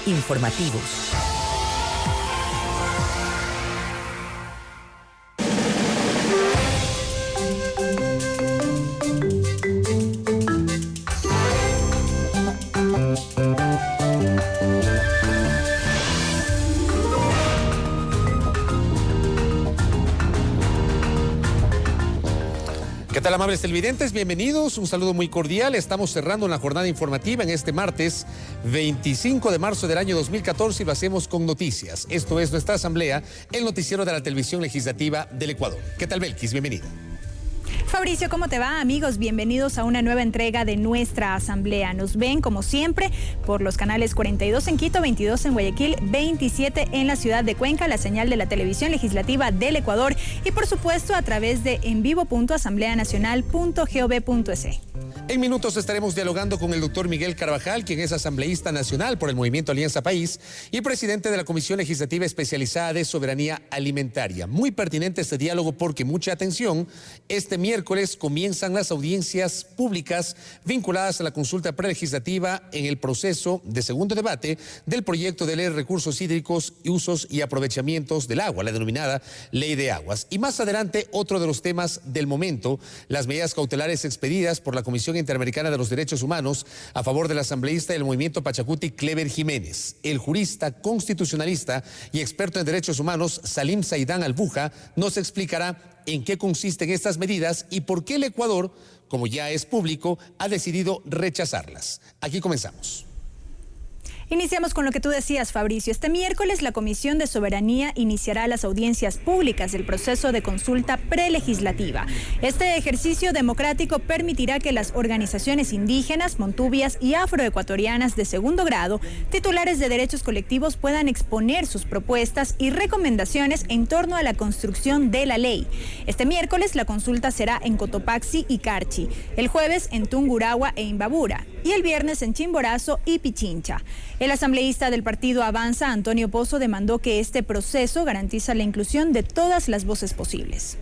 Informativos. ¿Qué tal, amables televidentes? Bienvenidos, un saludo muy cordial. Estamos cerrando una jornada informativa en este martes 25 de marzo del año 2014 y lo hacemos con noticias. Esto es nuestra asamblea, el noticiero de la televisión legislativa del Ecuador. ¿Qué tal, Belkis? Bienvenida. Fabricio, ¿cómo te va? Amigos, bienvenidos a una nueva entrega de nuestra asamblea. Nos ven, como siempre, por los canales 42 en Quito, 22 en Guayaquil, 27 en la ciudad de Cuenca, la señal de la televisión legislativa del Ecuador y, por supuesto, a través de envivo.asambleanacional.gov.es. En minutos estaremos dialogando con el doctor Miguel Carvajal, quien es asambleísta nacional por el Movimiento Alianza País y presidente de la Comisión Legislativa Especializada de Soberanía Alimentaria. Muy pertinente este diálogo porque, mucha atención, este miércoles comienzan las audiencias públicas vinculadas a la consulta prelegislativa en el proceso de segundo debate del proyecto de ley de recursos hídricos, usos y aprovechamientos del agua, la denominada Ley de Aguas. Y más adelante, otro de los temas del momento, las medidas cautelares expedidas por la Comisión Interamericana de los Derechos Humanos a favor del asambleísta del movimiento Pachacuti, Clever Jiménez. El jurista, constitucionalista y experto en derechos humanos, Salim Saidán Albuja, nos explicará en qué consisten estas medidas y por qué el Ecuador, como ya es público, ha decidido rechazarlas. Aquí comenzamos. Iniciamos con lo que tú decías, Fabricio. Este miércoles la Comisión de Soberanía iniciará las audiencias públicas del proceso de consulta prelegislativa. Este ejercicio democrático permitirá que las organizaciones indígenas, montubias y afroecuatorianas de segundo grado, titulares de derechos colectivos, puedan exponer sus propuestas y recomendaciones en torno a la construcción de la ley. Este miércoles la consulta será en Cotopaxi y Carchi, el jueves en Tungurahua e Imbabura y el viernes en Chimborazo y Pichincha. El asambleísta del partido Avanza, Antonio Pozo, demandó que este proceso garantiza la inclusión de todas las voces posibles.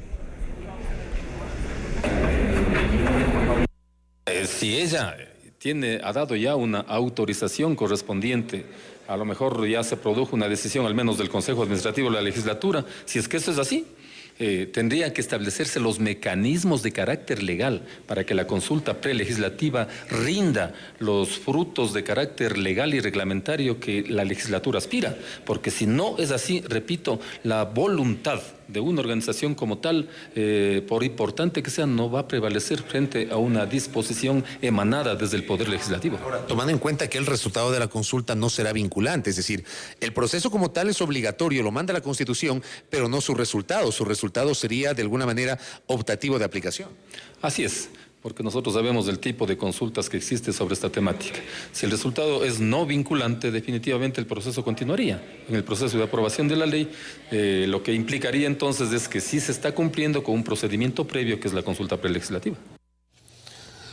Si ella ha dado ya una autorización correspondiente, a lo mejor ya se produjo una decisión al menos del Consejo Administrativo de la Legislatura, si es que eso es así, tendrían que establecerse los mecanismos de carácter legal para que la consulta prelegislativa rinda los frutos de carácter legal y reglamentario que la legislatura aspira, porque si no es así, repito, la voluntad de una organización como tal, por importante que sea, no va a prevalecer frente a una disposición emanada desde el Poder Legislativo. Ahora, tomando en cuenta que el resultado de la consulta no será vinculante, es decir, el proceso como tal es obligatorio, lo manda la Constitución, pero no su resultado sería de alguna manera optativo de aplicación. Así es, porque nosotros sabemos del tipo de consultas que existe sobre esta temática. Si el resultado es no vinculante, definitivamente el proceso continuaría. En el proceso de aprobación de la ley, lo que implicaría entonces es que sí se está cumpliendo con un procedimiento previo que es la consulta prelegislativa.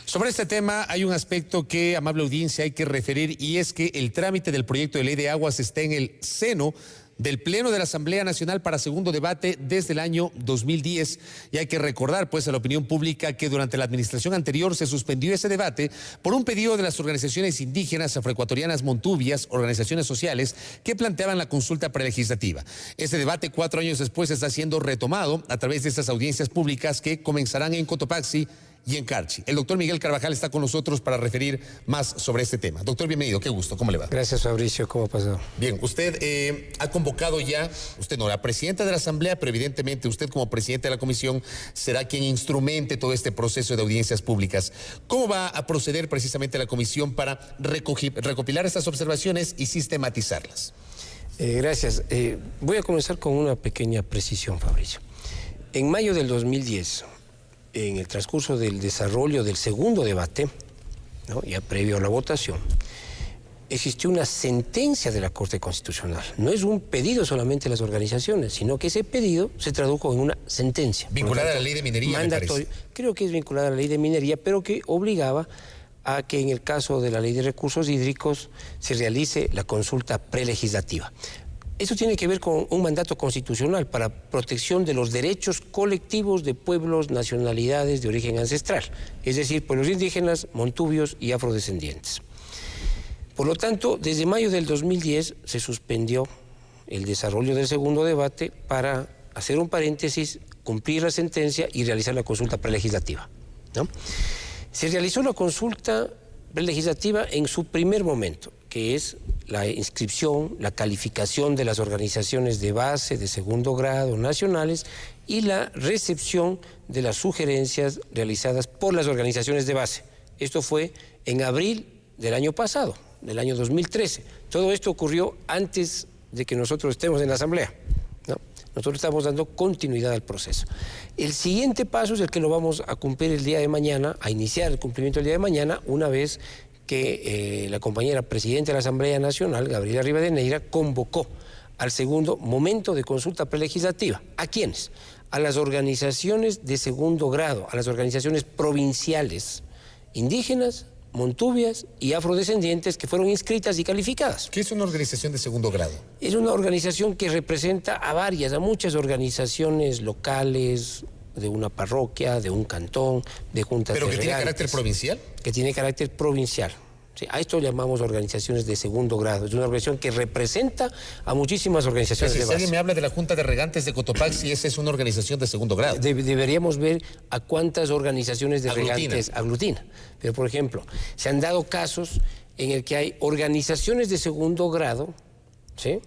Sobre este tema hay un aspecto que, amable audiencia, hay que referir y es que el trámite del proyecto de ley de aguas está en el seno del Pleno de la Asamblea Nacional para segundo debate desde el año 2010 y hay que recordar pues a la opinión pública que durante la administración anterior se suspendió ese debate por un pedido de las organizaciones indígenas, afroecuatorianas, montubias, organizaciones sociales que planteaban la consulta prelegislativa. Ese debate 4 años después está siendo retomado a través de estas audiencias públicas que comenzarán en Cotopaxi y en Carchi. El doctor Miguel Carvajal está con nosotros para referir más sobre este tema. Doctor, bienvenido, qué gusto, ¿cómo le va? Gracias, Fabricio, ¿cómo ha pasado? Bien, usted ha convocado ya, usted no, la presidenta de la Asamblea, pero evidentemente usted como presidente de la Comisión será quien instrumente todo este proceso de audiencias públicas. ¿Cómo va a proceder precisamente la Comisión para recopilar estas observaciones y sistematizarlas? Gracias. Voy a comenzar con una pequeña precisión, Fabricio. En mayo del 2010, en el transcurso del desarrollo del segundo debate, ¿no?, ya previo a la votación, existió una sentencia de la Corte Constitucional. No es un pedido solamente de las organizaciones, sino que ese pedido se tradujo en una sentencia. Vinculada a la ley de minería, mandatorio. Creo que es vinculada a la ley de minería, pero que obligaba a que en el caso de la ley de recursos hídricos se realice la consulta prelegislativa. Eso tiene que ver con un mandato constitucional para protección de los derechos colectivos de pueblos, nacionalidades de origen ancestral, es decir, pueblos indígenas, montubios y afrodescendientes. Por lo tanto, desde mayo del 2010 se suspendió el desarrollo del segundo debate para hacer un paréntesis, cumplir la sentencia y realizar la consulta prelegislativa, ¿no? Se realizó la consulta prelegislativa en su primer momento, que es la inscripción, la calificación de las organizaciones de base, de segundo grado, nacionales, y la recepción de las sugerencias realizadas por las organizaciones de base. Esto fue en abril del año pasado, del año 2013. Todo esto ocurrió antes de que nosotros estemos en la Asamblea, ¿no? Nosotros estamos dando continuidad al proceso. El siguiente paso es el que lo vamos a cumplir el día de mañana, a iniciar el cumplimiento el día de mañana, una vez que la compañera presidenta de la Asamblea Nacional, Gabriela Rivadeneira, convocó al segundo momento de consulta prelegislativa. ¿A quiénes? A las organizaciones de segundo grado, a las organizaciones provinciales, indígenas, montubias y afrodescendientes que fueron inscritas y calificadas. ¿Qué es una organización de segundo grado? Es una organización que representa a muchas organizaciones locales, de una parroquia, de un cantón, de juntas de regantes. ¿Pero que tiene carácter provincial? Que tiene carácter provincial. Sí, a esto llamamos organizaciones de segundo grado. Es una organización que representa a muchísimas organizaciones de base. Si alguien me habla de la Junta de Regantes de Cotopaxi, esa es una organización de segundo grado. Deberíamos ver a cuántas organizaciones de regantes aglutina. Pero, por ejemplo, se han dado casos en el que hay organizaciones de segundo grado, ¿sí?,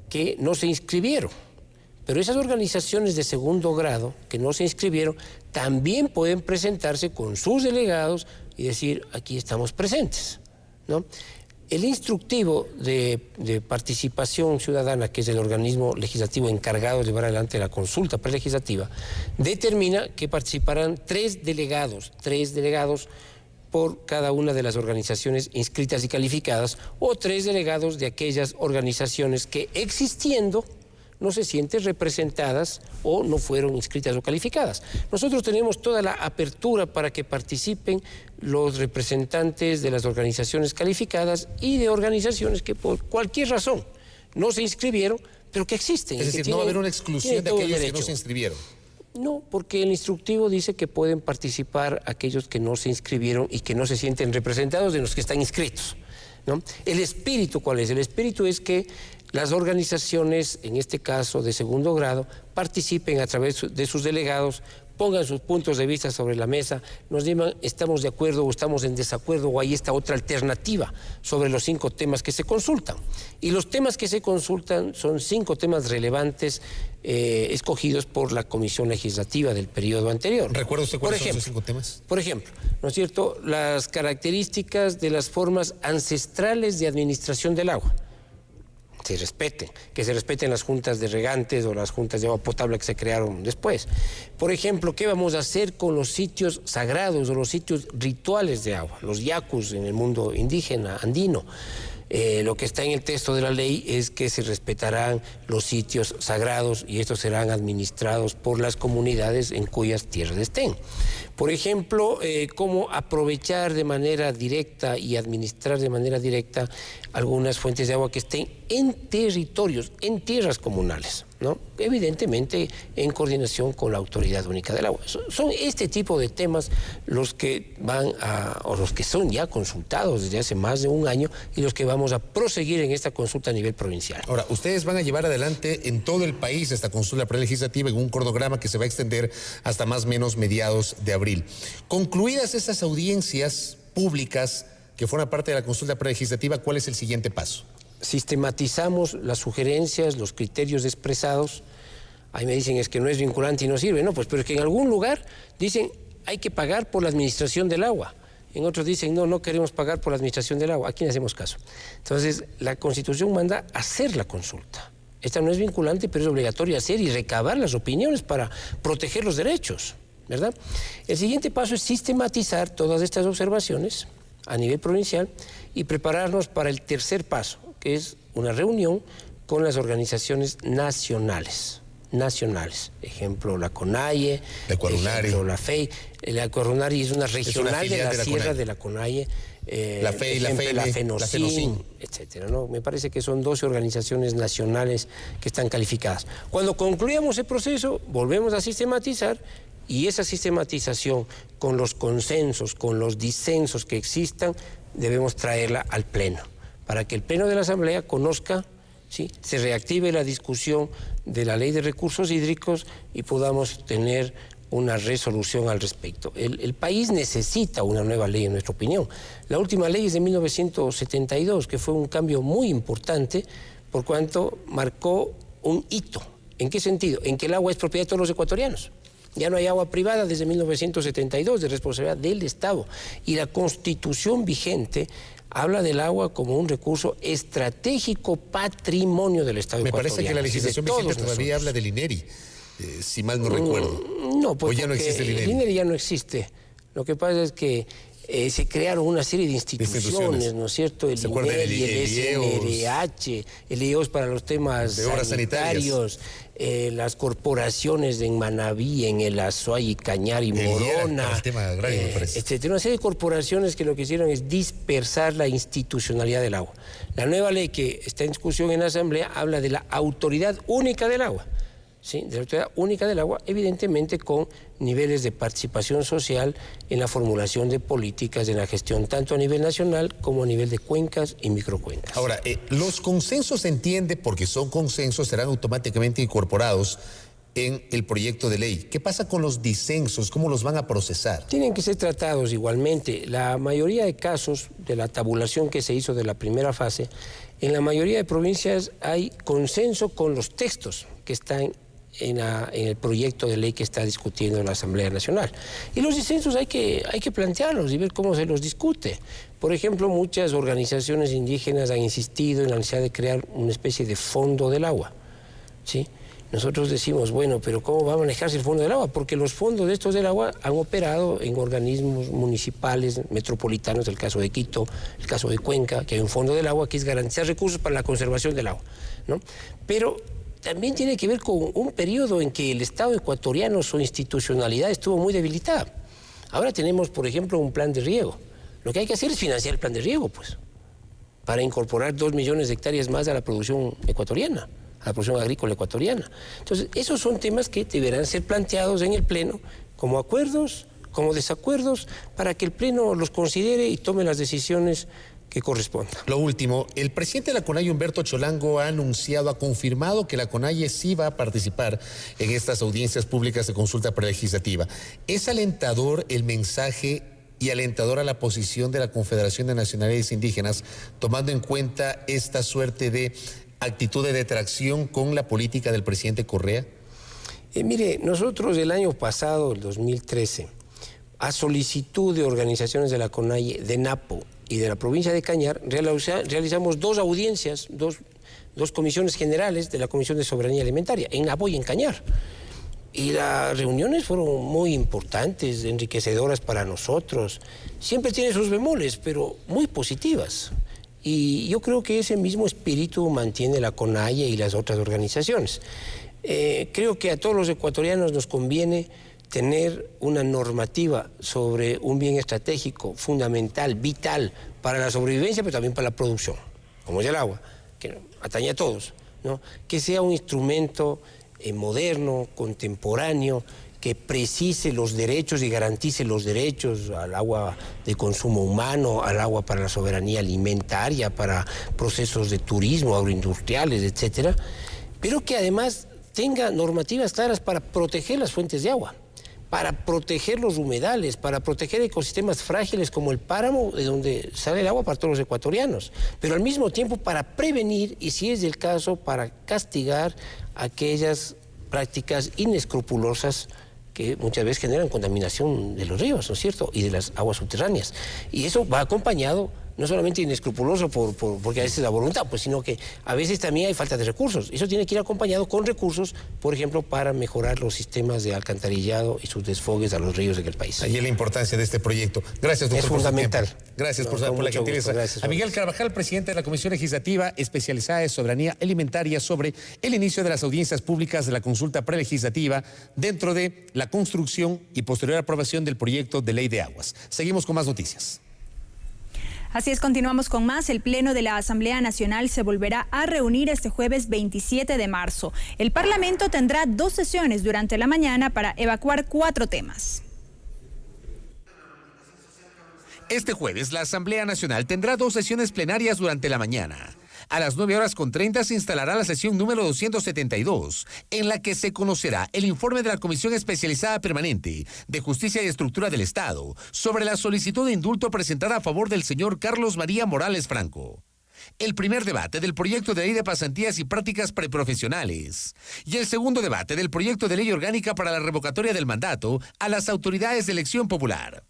que no se inscribieron. Pero esas organizaciones de segundo grado que no se inscribieron también pueden presentarse con sus delegados y decir, aquí estamos presentes, ¿no? El instructivo de participación ciudadana, que es el organismo legislativo encargado de llevar adelante la consulta prelegislativa, determina que participarán tres delegados por cada una de las organizaciones inscritas y calificadas, o 3 delegados de aquellas organizaciones que, existiendo, no se sienten representadas o no fueron inscritas o calificadas. Nosotros tenemos toda la apertura para que participen los representantes de las organizaciones calificadas y de organizaciones que por cualquier razón no se inscribieron, pero que existen. Es decir, no va a haber una exclusión de aquellos que no se inscribieron. No, porque el instructivo dice que pueden participar aquellos que no se inscribieron y que no se sienten representados de los que están inscritos, ¿no? ¿El espíritu cuál es? El espíritu es que las organizaciones, en este caso de segundo grado, participen a través de sus delegados, pongan sus puntos de vista sobre la mesa, nos digan estamos de acuerdo o estamos en desacuerdo o hay esta otra alternativa sobre los 5 temas que se consultan. Y los temas que se consultan son 5 temas relevantes escogidos por la Comisión Legislativa del periodo anterior. ¿Recuerda usted cuáles son esos 5 temas? Por ejemplo, ¿no es cierto?, las características de las formas ancestrales de administración del agua. Que se respeten las juntas de regantes o las juntas de agua potable que se crearon después. Por ejemplo, ¿qué vamos a hacer con los sitios sagrados o los sitios rituales de agua? Los yacus en el mundo indígena, andino. Lo que está en el texto de la ley es que se respetarán los sitios sagrados y estos serán administrados por las comunidades en cuyas tierras estén. Por ejemplo, cómo aprovechar de manera directa y administrar de manera directa algunas fuentes de agua que estén en territorios, en tierras comunales, ¿no? Evidentemente en coordinación con la Autoridad Única del Agua. Son este tipo de temas los que los que son ya consultados desde hace más de un año y los que vamos a proseguir en esta consulta a nivel provincial. Ahora, ustedes van a llevar adelante en todo el país esta consulta prelegislativa en un cronograma que se va a extender hasta más o menos mediados de abril. Concluidas estas audiencias públicas que forman parte de la consulta prelegislativa, ¿cuál es el siguiente paso? Sistematizamos las sugerencias, los criterios expresados. Ahí me dicen es que no es vinculante y no sirve. No, pues pero es que en algún lugar dicen hay que pagar por la administración del agua. En otros dicen no queremos pagar por la administración del agua. ¿A quién hacemos caso? Entonces, la Constitución manda hacer la consulta. Esta no es vinculante, pero es obligatorio hacer y recabar las opiniones para proteger los derechos, ¿verdad? El siguiente paso es sistematizar todas estas observaciones a nivel provincial y prepararnos para el tercer paso, que es una reunión con las organizaciones nacionales. Ejemplo, la CONAIE, ejemplo, la FEI. La CONAIE es una regional de la Sierra de la CONAIE. La FEI, la FENOCIN, etcétera, ¿no? Me parece que son 12 organizaciones nacionales que están calificadas. Cuando concluyamos el proceso, volvemos a sistematizar y esa sistematización con los consensos, con los disensos que existan, debemos traerla al Pleno para que el Pleno de la Asamblea conozca, ¿sí?, se reactive la discusión de la Ley de Recursos Hídricos y podamos tener una resolución al respecto. El país necesita una nueva ley, en nuestra opinión. La última ley es de 1972, que fue un cambio muy importante por cuanto marcó un hito. ¿En qué sentido? En que el agua es propiedad de todos los ecuatorianos. Ya no hay agua privada desde 1972, de responsabilidad del Estado. Y la Constitución vigente habla del agua como un recurso estratégico patrimonio del Estado ecuatoriano. Me parece que la legislación vigente todavía habla del INERI, si mal no recuerdo. No, pues ya no existe el INERI. El INERI ya no existe. Lo que pasa es que se crearon una serie de instituciones, ¿no es cierto? El INERI, el SNRH, el IEOS para los temas de obras sanitarias, las corporaciones en Manabí, en el Azuay, Cañar y Morona, el tema agrario, me parece. etcétera. Una serie de corporaciones que lo que hicieron es dispersar la institucionalidad del agua. La nueva ley que está en discusión en la Asamblea habla de la Autoridad Única del Agua. ¿Sí? De la Autoridad Única del Agua, evidentemente con niveles de participación social en la formulación de políticas, en la gestión tanto a nivel nacional como a nivel de cuencas y microcuencas. Ahora, los consensos, se entiende, porque son consensos, serán automáticamente incorporados en el proyecto de ley. ¿Qué pasa con los disensos? ¿Cómo los van a procesar? Tienen que ser tratados igualmente. La mayoría de casos de la tabulación que se hizo de la primera fase, en la mayoría de provincias hay consenso con los textos que están en el proyecto de ley que está discutiendo la Asamblea Nacional. Y los disensos hay que plantearlos y ver cómo se los discute. Por ejemplo, muchas organizaciones indígenas han insistido en la necesidad de crear una especie de fondo del agua, ¿sí? Nosotros decimos, bueno, pero ¿cómo va a manejarse el fondo del agua? Porque los fondos de estos del agua han operado en organismos municipales, metropolitanos, el caso de Quito, el caso de Cuenca, que hay un fondo del agua que es garantizar recursos para la conservación del agua, ¿no? Pero también tiene que ver con un periodo en que el Estado ecuatoriano, su institucionalidad estuvo muy debilitada. Ahora tenemos, por ejemplo, un plan de riego. Lo que hay que hacer es financiar el plan de riego, pues, para incorporar 2 millones de hectáreas más a la producción ecuatoriana, a la producción agrícola ecuatoriana. Entonces, esos son temas que deberán ser planteados en el Pleno como acuerdos, como desacuerdos, para que el Pleno los considere y tome las decisiones que corresponda. Lo último, el presidente de la CONAIE, Humberto Cholango, ha anunciado, ha confirmado que la CONAIE sí va a participar en estas audiencias públicas de consulta prelegislativa. ¿Es alentador el mensaje y alentadora la posición de la Confederación de Nacionalidades Indígenas, tomando en cuenta esta suerte de actitud de detracción con la política del presidente Correa? Mire, nosotros el año pasado, el 2013, a solicitud de organizaciones de la CONAIE, de NAPO y de la provincia de Cañar, realizamos 2 audiencias, dos comisiones generales de la Comisión de Soberanía Alimentaria, en NAPO y en Cañar. Y las reuniones fueron muy importantes, enriquecedoras para nosotros. Siempre tiene sus bemoles, pero muy positivas. Y yo creo que ese mismo espíritu mantiene la CONAIE y las otras organizaciones. Creo que a todos los ecuatorianos nos conviene tener una normativa sobre un bien estratégico, fundamental, vital para la sobrevivencia, pero también para la producción, como es el agua, que atañe a todos, ¿no? Que sea un instrumento moderno, contemporáneo, que precise los derechos y garantice los derechos al agua de consumo humano, al agua para la soberanía alimentaria, para procesos de turismo, agroindustriales, etcétera, pero que además tenga normativas claras para proteger las fuentes de agua, para proteger los humedales, para proteger ecosistemas frágiles como el páramo, de donde sale el agua para todos los ecuatorianos, pero al mismo tiempo para prevenir y, si es el caso, para castigar aquellas prácticas inescrupulosas que muchas veces generan contaminación de los ríos, ¿no es cierto?, y de las aguas subterráneas. Y eso va acompañado no solamente inescrupuloso porque a veces la voluntad, pues, sino que a veces también hay falta de recursos. Eso tiene que ir acompañado con recursos, por ejemplo, para mejorar los sistemas de alcantarillado y sus desfogues a los ríos en el país. Ahí es la importancia de este proyecto. Gracias, doctor. Es fundamental. Gracias por la gentileza. Gracias, a Miguel Carvajal, presidente de la Comisión Legislativa Especializada de Soberanía Alimentaria, sobre el inicio de las audiencias públicas de la consulta prelegislativa dentro de la construcción y posterior aprobación del proyecto de ley de aguas. Seguimos con más noticias. Así es, continuamos con más. El Pleno de la Asamblea Nacional se volverá a reunir este jueves 27 de marzo. El Parlamento tendrá 2 sesiones durante la mañana para evacuar 4 temas. Este jueves, la Asamblea Nacional tendrá 2 sesiones plenarias durante la mañana. A las 9:30 se instalará la sesión número 272, en la que se conocerá el informe de la Comisión Especializada Permanente de Justicia y Estructura del Estado sobre la solicitud de indulto presentada a favor del señor Carlos María Morales Franco. El primer debate del proyecto de ley de pasantías y prácticas preprofesionales. Y el segundo debate del proyecto de ley orgánica para la revocatoria del mandato a las autoridades de elección popular.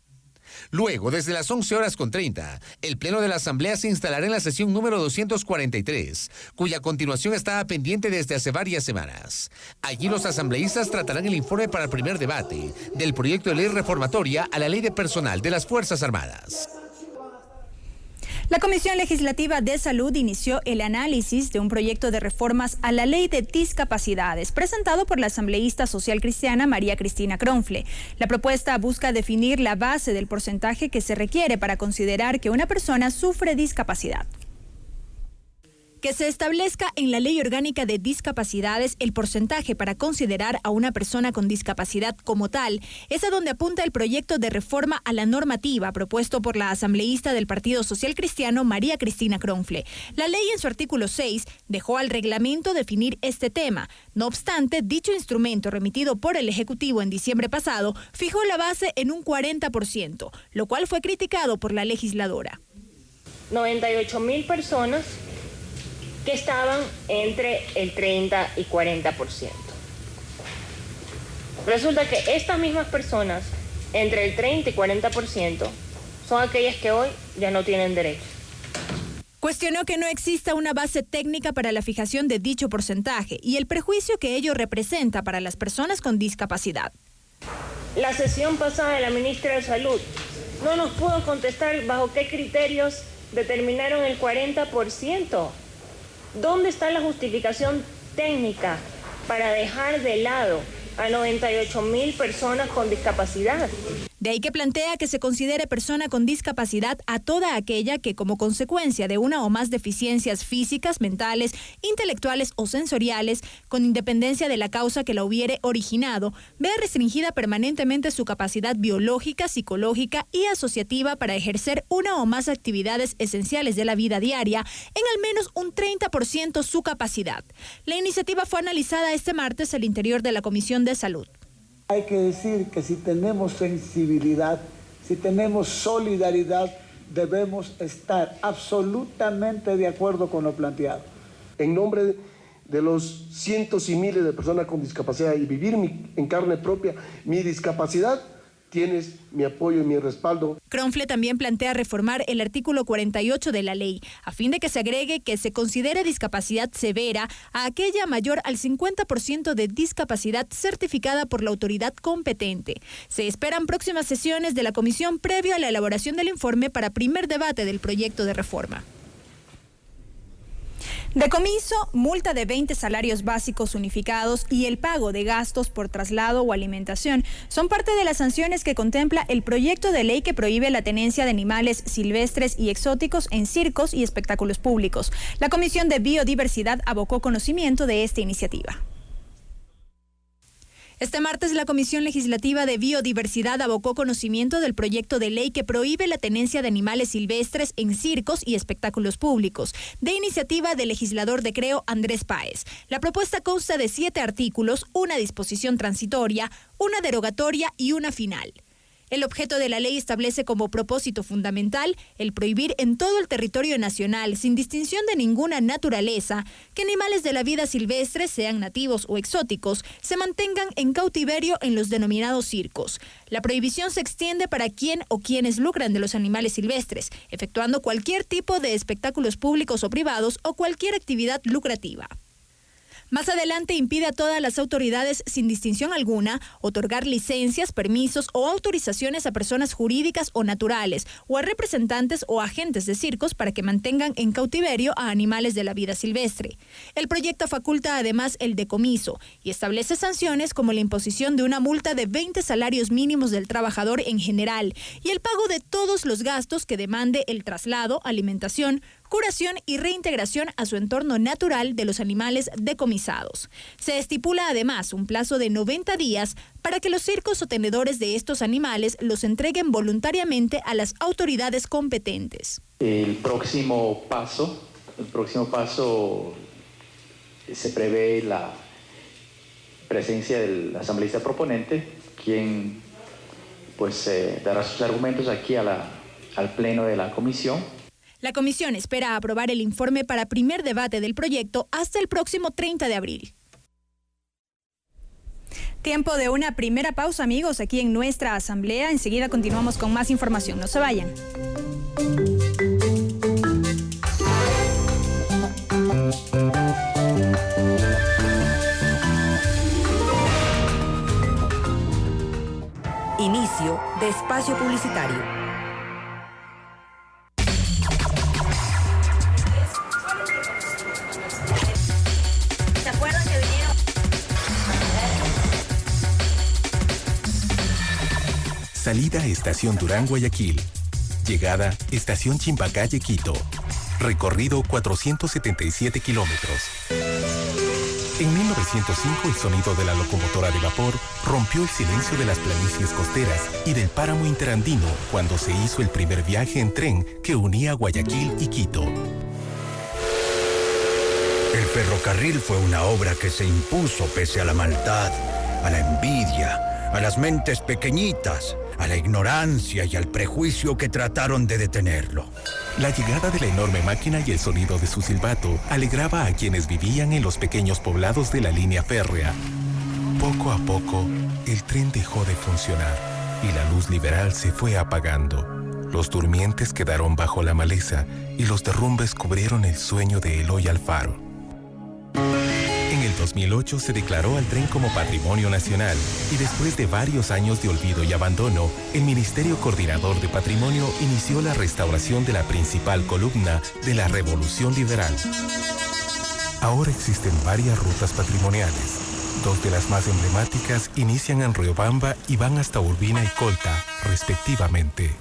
Luego, desde las 11:30, el Pleno de la Asamblea se instalará en la sesión número 243, cuya continuación estaba pendiente desde hace varias semanas. Allí los asambleístas tratarán el informe para el primer debate del proyecto de ley reformatoria a la Ley de Personal de las Fuerzas Armadas. La Comisión Legislativa de Salud inició el análisis de un proyecto de reformas a la Ley de Discapacidades, presentado por la asambleísta social cristiana María Cristina Cronfle. La propuesta busca definir la base del porcentaje que se requiere para considerar que una persona sufre discapacidad. Que se establezca en la Ley Orgánica de Discapacidades el porcentaje para considerar a una persona con discapacidad como tal, es a donde apunta el proyecto de reforma a la normativa propuesto por la asambleísta del Partido Social Cristiano María Cristina Cronfle. La ley en su artículo 6 dejó al reglamento definir este tema. No obstante, dicho instrumento remitido por el Ejecutivo en diciembre pasado fijó la base en un 40%, lo cual fue criticado por la legisladora. 98.000 personas que estaban entre el 30 y 40%. Resulta que estas mismas personas, entre el 30 y 40%, son aquellas que hoy ya no tienen derecho. Cuestionó que no exista una base técnica para la fijación de dicho porcentaje y el perjuicio que ello representa para las personas con discapacidad. La sesión pasada de la ministra de Salud no nos pudo contestar bajo qué criterios determinaron el 40%. ¿Dónde está la justificación técnica para dejar de lado a 98.000 personas con discapacidad? De ahí que plantea que se considere persona con discapacidad a toda aquella que, como consecuencia de una o más deficiencias físicas, mentales, intelectuales o sensoriales, con independencia de la causa que la hubiere originado, vea restringida permanentemente su capacidad biológica, psicológica y asociativa para ejercer una o más actividades esenciales de la vida diaria, en al menos un 30% su capacidad. La iniciativa fue analizada este martes al interior de la Comisión de Salud. Hay que decir que si tenemos sensibilidad, si tenemos solidaridad, debemos estar absolutamente de acuerdo con lo planteado. En nombre de los cientos y miles de personas con discapacidad y vivir en carne propia mi discapacidad, tienes mi apoyo y mi respaldo. Cronfle también plantea reformar el artículo 48 de la ley, a fin de que se agregue que se considere discapacidad severa a aquella mayor al 50% de discapacidad certificada por la autoridad competente. Se esperan próximas sesiones de la comisión previo a la elaboración del informe para primer debate del proyecto de reforma. Decomiso, multa de 20 salarios básicos unificados y el pago de gastos por traslado o alimentación son parte de las sanciones que contempla el proyecto de ley que prohíbe la tenencia de animales silvestres y exóticos en circos y espectáculos públicos. La Comisión de Biodiversidad abocó conocimiento de esta iniciativa. Este martes, la Comisión Legislativa de Biodiversidad abocó conocimiento del proyecto de ley que prohíbe la tenencia de animales silvestres en circos y espectáculos públicos, de iniciativa del legislador de Creo, Andrés Páez. La propuesta consta de 7 artículos, una disposición transitoria, una derogatoria y una final. El objeto de la ley establece como propósito fundamental el prohibir en todo el territorio nacional, sin distinción de ninguna naturaleza, que animales de la vida silvestre, sean nativos o exóticos, se mantengan en cautiverio en los denominados circos. La prohibición se extiende para quien o quienes lucran de los animales silvestres, efectuando cualquier tipo de espectáculos públicos o privados o cualquier actividad lucrativa. Más adelante impide a todas las autoridades, sin distinción alguna, otorgar licencias, permisos o autorizaciones a personas jurídicas o naturales, o a representantes o agentes de circos para que mantengan en cautiverio a animales de la vida silvestre. El proyecto faculta además el decomiso y establece sanciones como la imposición de una multa de 20 salarios mínimos del trabajador en general y el pago de todos los gastos que demande el traslado, alimentación, curación y reintegración a su entorno natural de los animales decomisados. Se estipula además un plazo de 90 días para que los circos o tenedores de estos animales los entreguen voluntariamente a las autoridades competentes. El próximo paso se prevé la presencia del asambleísta proponente, quien pues dará sus argumentos aquí al pleno de la comisión. La comisión espera aprobar el informe para primer debate del proyecto hasta el próximo 30 de abril. Tiempo de una primera pausa, amigos, aquí en nuestra asamblea. Enseguida continuamos con más información. No se vayan. Inicio de espacio publicitario. ¿Se acuerdan que vinieron? Salida Estación Durán, Guayaquil. Llegada Estación Chimbacalle, Quito. Recorrido 477 kilómetros. En 1905 el sonido de la locomotora de vapor rompió el silencio de las planicies costeras y del páramo interandino cuando se hizo el primer viaje en tren que unía Guayaquil y Quito. El ferrocarril fue una obra que se impuso pese a la maldad, a la envidia, a las mentes pequeñitas, a la ignorancia y al prejuicio que trataron de detenerlo. La llegada de la enorme máquina y el sonido de su silbato alegraba a quienes vivían en los pequeños poblados de la línea férrea. Poco a poco, el tren dejó de funcionar y la luz liberal se fue apagando. Los durmientes quedaron bajo la maleza y los derrumbes cubrieron el sueño de Eloy Alfaro. En el 2008 se declaró al tren como Patrimonio Nacional y después de varios años de olvido y abandono, el Ministerio Coordinador de Patrimonio inició la restauración de la principal columna de la Revolución Liberal. Ahora existen varias rutas patrimoniales. Dos de las más emblemáticas inician en Riobamba y van hasta Urbina y Colta, respectivamente.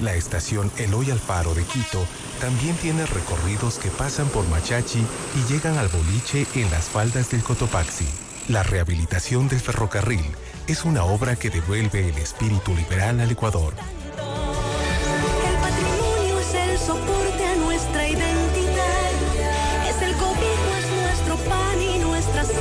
La estación Eloy Alfaro de Quito también tiene recorridos que pasan por Machachi y llegan al boliche en las faldas del Cotopaxi. La rehabilitación del ferrocarril es una obra que devuelve el espíritu liberal al Ecuador. El patrimonio es el soporte a nuestra identidad. Es el cobijo, es nuestro pan y nuestra sal.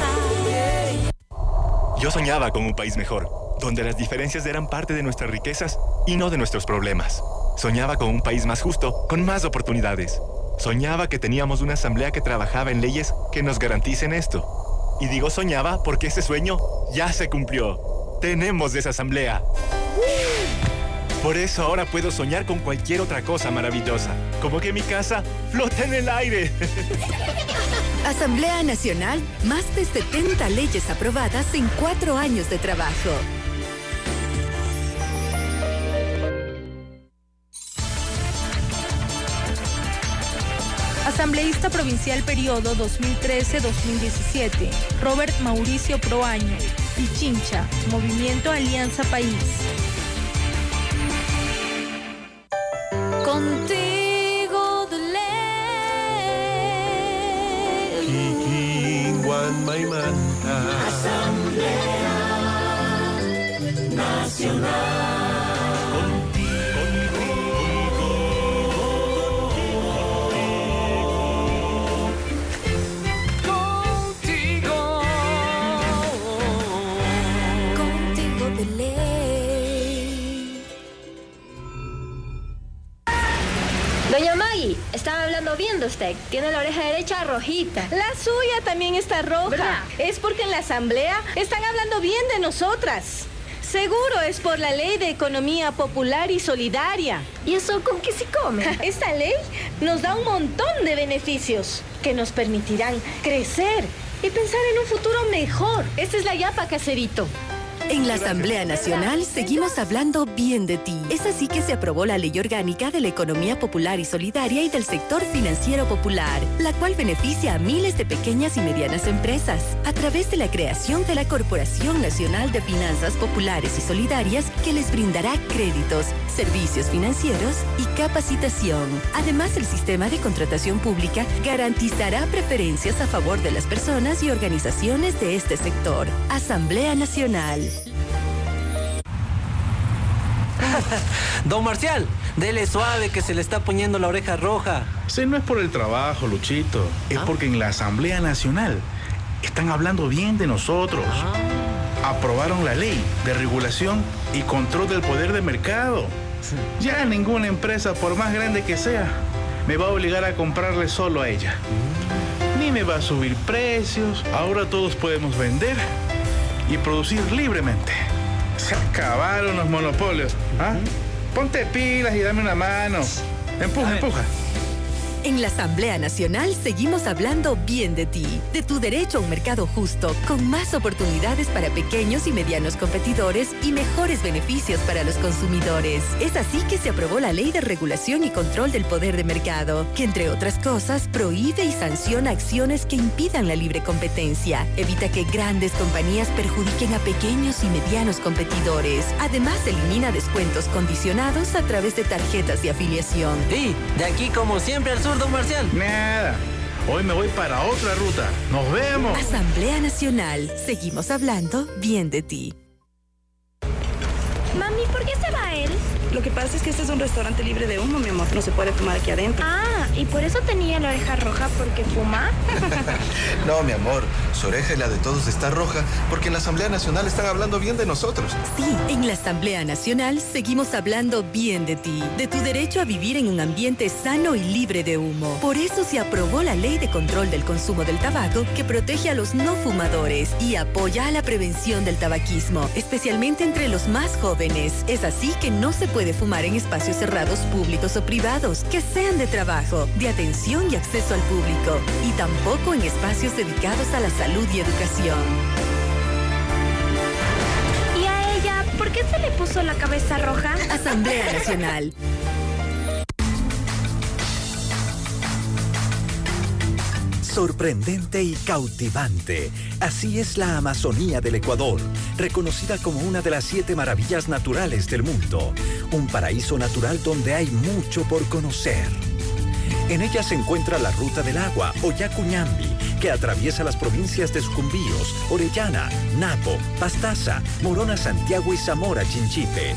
Yo soñaba con un país mejor, donde las diferencias eran parte de nuestras riquezas y no de nuestros problemas. Soñaba con un país más justo, con más oportunidades. Soñaba que teníamos una asamblea que trabajaba en leyes que nos garanticen esto. Y digo soñaba porque ese sueño ya se cumplió. Tenemos esa asamblea. Por eso ahora puedo soñar con cualquier otra cosa maravillosa, como que mi casa flota en el aire. Asamblea Nacional, más de 70 leyes aprobadas en 4 años de trabajo. Asambleísta provincial periodo 2013-2017, Robert Mauricio Proaño, Pichincha, Movimiento Alianza País. Contigo de ley. Kikinguan Maimanta. Asamblea Nacional. Doña Maggie, estaba hablando bien de usted. Tiene la oreja derecha rojita. La suya también está roja. ¿Verdad? Es porque en la asamblea están hablando bien de nosotras. Seguro es por la Ley de Economía Popular y Solidaria. ¿Y eso con qué se come? Esta ley nos da un montón de beneficios que nos permitirán crecer y pensar en un futuro mejor. Esta es la yapa, caserito. En la Asamblea Nacional seguimos hablando bien de ti. Es así que se aprobó la Ley Orgánica de la Economía Popular y Solidaria y del Sector Financiero Popular, la cual beneficia a miles de pequeñas y medianas empresas a través de la creación de la Corporación Nacional de Finanzas Populares y Solidarias, que les brindará créditos, servicios financieros y capacitación. Además, el sistema de contratación pública garantizará preferencias a favor de las personas y organizaciones de este sector. Asamblea Nacional. Don Marcial, dele suave que se le está poniendo la oreja roja. Sí, no es por el trabajo, Luchito. Es porque en la Asamblea Nacional están hablando bien de nosotros. Aprobaron la ley de regulación y control del poder de mercado. Ya ninguna empresa, por más grande que sea, me va a obligar a comprarle solo a ella. Ni me va a subir precios. Ahora todos podemos vender y producir libremente. Se acabaron los monopolios. Ponte pilas y dame una mano. Empuja. En la Asamblea Nacional seguimos hablando bien de ti, de tu derecho a un mercado justo, con más oportunidades para pequeños y medianos competidores y mejores beneficios para los consumidores. Es así que se aprobó la Ley de Regulación y Control del Poder de Mercado, que entre otras cosas prohíbe y sanciona acciones que impidan la libre competencia, evita que grandes compañías perjudiquen a pequeños y medianos competidores. Además, elimina descuentos condicionados a través de tarjetas de afiliación. Sí, de aquí como siempre al sur, don Marcial. Nada. Hoy me voy para otra ruta. ¡Nos vemos! Asamblea Nacional. Seguimos hablando bien de ti. Mami, ¿por qué se va él? Lo que pasa es que este es un restaurante libre de humo, mi amor. No se puede fumar aquí adentro. Ah, ¿y por eso tenía la oreja roja porque fuma? No, mi amor. Su oreja y la de todos está roja porque en la Asamblea Nacional están hablando bien de nosotros. Sí, en la Asamblea Nacional seguimos hablando bien de ti, de tu derecho a vivir en un ambiente sano y libre de humo. Por eso se aprobó la Ley de Control del Consumo del Tabaco, que protege a los no fumadores y apoya a la prevención del tabaquismo, especialmente entre los más jóvenes. Es así que no se puede fumar en espacios cerrados públicos o privados, que sean de trabajo, de atención y acceso al público, y tampoco en espacios dedicados a la salud y educación. ¿Y a ella por qué se le puso la cabeza roja? Asamblea Nacional. Sorprendente y cautivante. Así es la Amazonía del Ecuador, reconocida como una de las 7 maravillas naturales del mundo. Un paraíso natural donde hay mucho por conocer. En ella se encuentra la Ruta del Agua, o Yacuñambi, que atraviesa las provincias de Sucumbíos, Orellana, Napo, Pastaza, Morona, Santiago y Zamora, Chinchipe.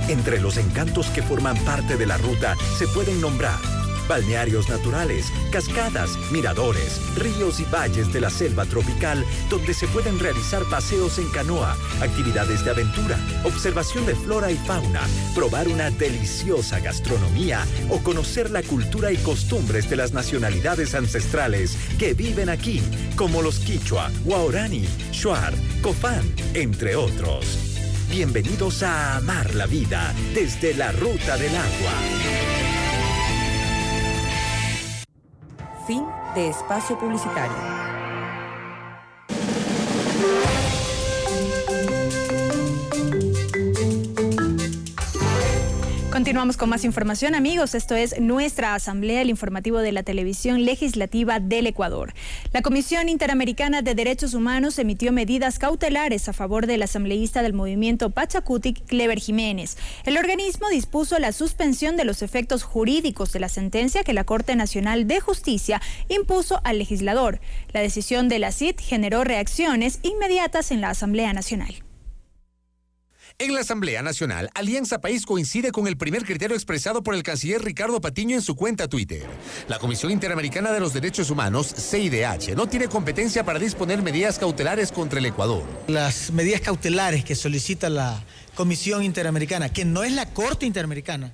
Entre los encantos que forman parte de la ruta se pueden nombrar balnearios naturales, cascadas, miradores, ríos y valles de la selva tropical, donde se pueden realizar paseos en canoa, actividades de aventura, observación de flora y fauna, probar una deliciosa gastronomía o conocer la cultura y costumbres de las nacionalidades ancestrales que viven aquí, como los quichua, guaraní, shuar, cofán, entre otros. Bienvenidos a Amar la Vida desde la Ruta del Agua. Fin de espacio publicitario. Continuamos con más información, amigos. Esto es Nuestra Asamblea, el informativo de la televisión legislativa del Ecuador. La Comisión Interamericana de Derechos Humanos emitió medidas cautelares a favor del asambleísta del movimiento Pachacutic, Clever Jiménez. El organismo dispuso la suspensión de los efectos jurídicos de la sentencia que la Corte Nacional de Justicia impuso al legislador. La decisión de la CID generó reacciones inmediatas en la Asamblea Nacional. En la Asamblea Nacional, Alianza País coincide con el primer criterio expresado por el canciller Ricardo Patiño en su cuenta Twitter. La Comisión Interamericana de los Derechos Humanos, CIDH, no tiene competencia para disponer medidas cautelares contra el Ecuador. Las medidas cautelares que solicita la Comisión Interamericana, que no es la Corte Interamericana,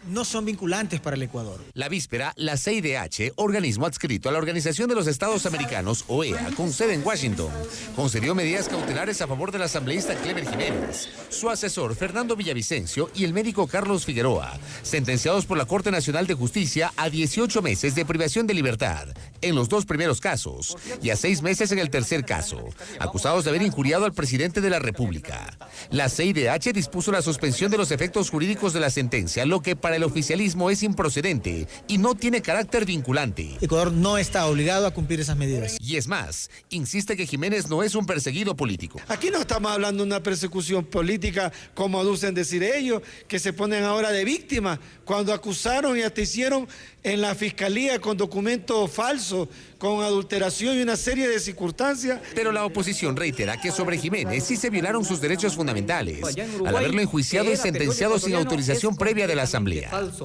no son vinculantes para el Ecuador. La víspera, la CIDH, organismo adscrito a la Organización de los Estados Americanos, OEA, con sede en Washington, concedió medidas cautelares a favor del asambleísta Clever Jiménez, su asesor Fernando Villavicencio y el médico Carlos Figueroa, sentenciados por la Corte Nacional de Justicia a 18 meses de privación de libertad en los 2 primeros casos y a 6 meses en el tercer caso, acusados de haber injuriado al presidente de la República. La CIDH dispuso la suspensión de los efectos jurídicos de la sentencia, lo que para el oficialismo es improcedente y no tiene carácter vinculante. Ecuador no está obligado a cumplir esas medidas. Y es más, insiste que Jiménez no es un perseguido político. Aquí no estamos hablando de una persecución política, como aducen decir ellos, que se ponen ahora de víctimas, cuando acusaron y hasta hicieron en la fiscalía con documentos falsos, con adulteración y una serie de circunstancias. Pero la oposición reitera que sobre Jiménez sí se violaron sus derechos fundamentales, al haberlo enjuiciado y sentenciado sin autorización previa de la Asamblea.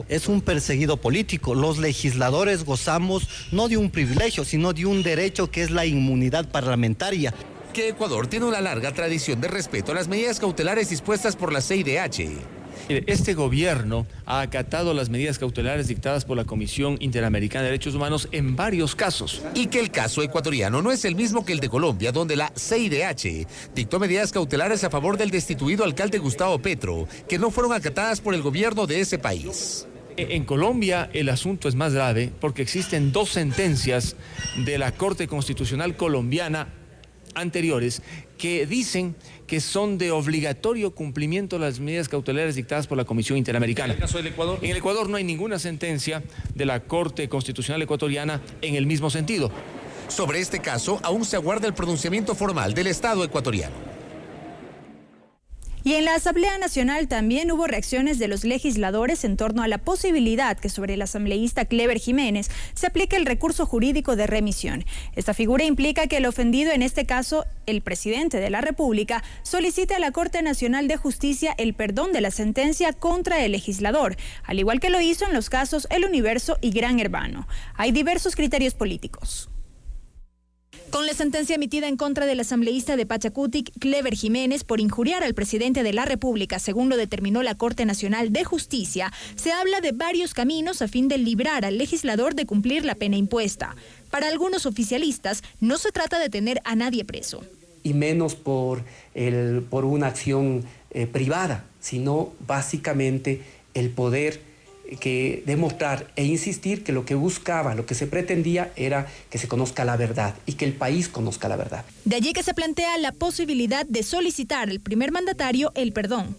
Es un perseguido político. Los legisladores gozamos no de un privilegio, sino de un derecho que es la inmunidad parlamentaria. Que Ecuador tiene una larga tradición de respeto a las medidas cautelares dispuestas por la CIDH. Este gobierno ha acatado las medidas cautelares dictadas por la Comisión Interamericana de Derechos Humanos en varios casos. Y que el caso ecuatoriano no es el mismo que el de Colombia, donde la CIDH dictó medidas cautelares a favor del destituido alcalde Gustavo Petro, que no fueron acatadas por el gobierno de ese país. En Colombia el asunto es más grave porque existen 2 sentencias de la Corte Constitucional colombiana anteriores que dicen que son de obligatorio cumplimiento las medidas cautelares dictadas por la Comisión Interamericana. ¿En el caso del Ecuador? En el Ecuador no hay ninguna sentencia de la Corte Constitucional ecuatoriana en el mismo sentido. Sobre este caso aún se aguarda el pronunciamiento formal del Estado ecuatoriano. Y en la Asamblea Nacional también hubo reacciones de los legisladores en torno a la posibilidad que sobre el asambleísta Clever Jiménez se aplique el recurso jurídico de remisión. Esta figura implica que el ofendido, en este caso el presidente de la República, solicite a la Corte Nacional de Justicia el perdón de la sentencia contra el legislador, al igual que lo hizo en los casos El Universo y Gran Hermano. Hay diversos criterios políticos. Con la sentencia emitida en contra del asambleísta de Pachacutic, Clever Jiménez, por injuriar al presidente de la República, según lo determinó la Corte Nacional de Justicia, se habla de varios caminos a fin de librar al legislador de cumplir la pena impuesta. Para algunos oficialistas, no se trata de tener a nadie preso. Y menos por una acción privada, sino básicamente el poder que demostrar e insistir que lo que buscaba, lo que se pretendía era que se conozca la verdad y que el país conozca la verdad. De allí que se plantea la posibilidad de solicitar al primer mandatario el perdón.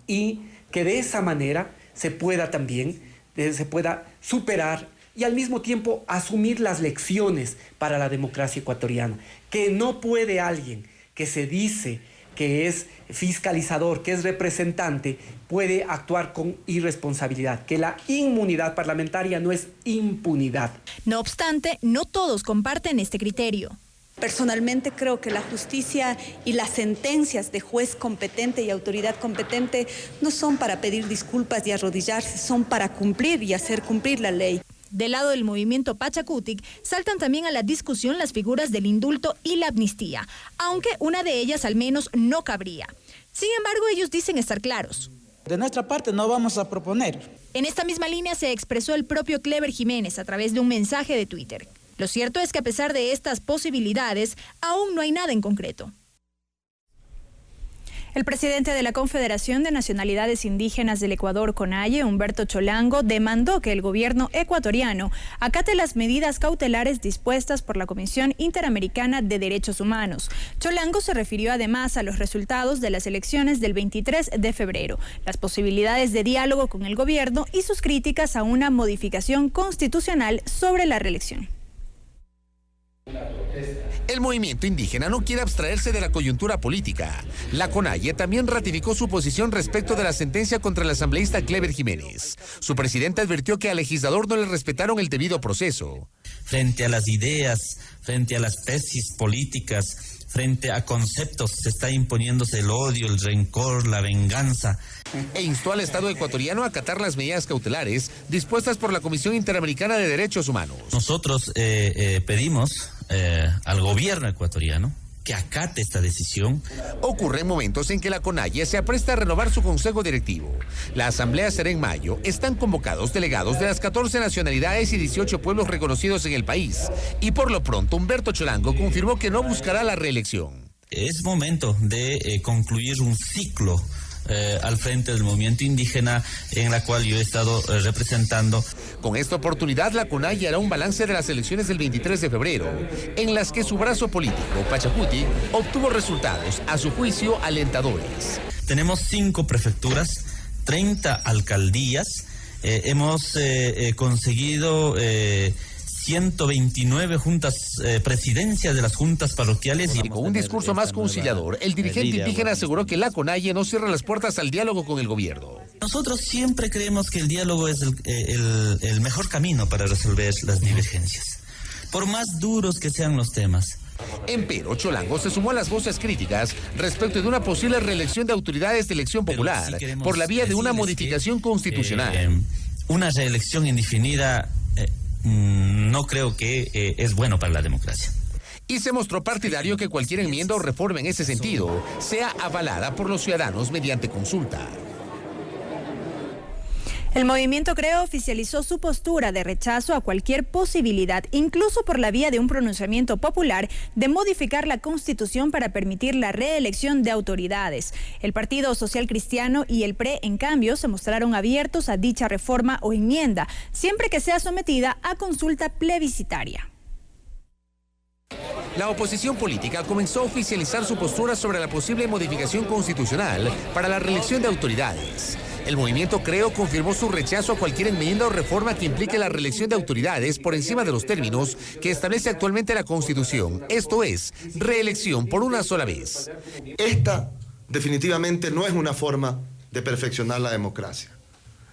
Y que de esa manera se pueda también, se pueda superar y al mismo tiempo asumir las lecciones para la democracia ecuatoriana. Que no puede alguien que se dice que es fiscalizador, que es representante, puede actuar con irresponsabilidad, que la inmunidad parlamentaria no es impunidad. No obstante, no todos comparten este criterio. Personalmente creo que la justicia y las sentencias de juez competente y autoridad competente no son para pedir disculpas y arrodillarse, son para cumplir y hacer cumplir la ley. Del lado del movimiento Pachacutic, saltan también a la discusión las figuras del indulto y la amnistía, aunque una de ellas al menos no cabría. Sin embargo, ellos dicen estar claros. De nuestra parte no vamos a proponer. En esta misma línea se expresó el propio Clever Jiménez a través de un mensaje de Twitter. Lo cierto es que a pesar de estas posibilidades, aún no hay nada en concreto. El presidente de la Confederación de Nacionalidades Indígenas del Ecuador, CONAIE, Humberto Cholango, demandó que el gobierno ecuatoriano acate las medidas cautelares dispuestas por la Comisión Interamericana de Derechos Humanos. Cholango se refirió además a los resultados de las elecciones del 23 de febrero, las posibilidades de diálogo con el gobierno y sus críticas a una modificación constitucional sobre la reelección. El movimiento indígena no quiere abstraerse de la coyuntura política. La CONAIE también ratificó su posición respecto de la sentencia contra el asambleísta Clever Jiménez. Su presidente advirtió que al legislador no le respetaron el debido proceso. Frente a las ideas, frente a las tesis políticas, frente a conceptos, se está imponiéndose el odio, el rencor, la venganza. E instó al Estado ecuatoriano a acatar las medidas cautelares dispuestas por la Comisión Interamericana de Derechos Humanos. Nosotros pedimos al gobierno ecuatoriano que acate esta decisión. Ocurren momentos en que la CONAIE se apresta a renovar su consejo directivo. La asamblea será en mayo. Están convocados delegados de las 14 nacionalidades y 18 pueblos reconocidos en el país. Y por lo pronto, Humberto Cholango confirmó que no buscará la reelección. Es momento de concluir un ciclo al frente del movimiento indígena en la cual yo he estado representando. Con esta oportunidad, la CONAIE hará un balance de las elecciones del 23 de febrero, en las que su brazo político, Pachacuti, obtuvo resultados, a su juicio, alentadores. Tenemos 5 prefecturas, 30 alcaldías, hemos conseguido 129 presidencias de las juntas parroquiales. Y con un discurso más conciliador, el dirigente indígena aseguró que la CONAIE no cierra las puertas al diálogo con el gobierno. Nosotros siempre creemos que el diálogo es el mejor camino para resolver las divergencias, por más duros que sean los temas. Empero, Cholango se sumó a las voces críticas respecto de una posible reelección de autoridades de elección popular por la vía de una modificación constitucional. Una reelección indefinida no creo que es bueno para la democracia. Y se mostró partidario que cualquier enmienda o reforma en ese sentido sea avalada por los ciudadanos mediante consulta. El movimiento Creo oficializó su postura de rechazo a cualquier posibilidad, incluso por la vía de un pronunciamiento popular, de modificar la Constitución para permitir la reelección de autoridades. El Partido Social Cristiano y el PRE, en cambio, se mostraron abiertos a dicha reforma o enmienda, siempre que sea sometida a consulta plebiscitaria. La oposición política comenzó a oficializar su postura sobre la posible modificación constitucional para la reelección de autoridades. El movimiento Creo confirmó su rechazo a cualquier enmienda o reforma que implique la reelección de autoridades por encima de los términos que establece actualmente la Constitución, esto es, reelección por una sola vez. Esta definitivamente no es una forma de perfeccionar la democracia.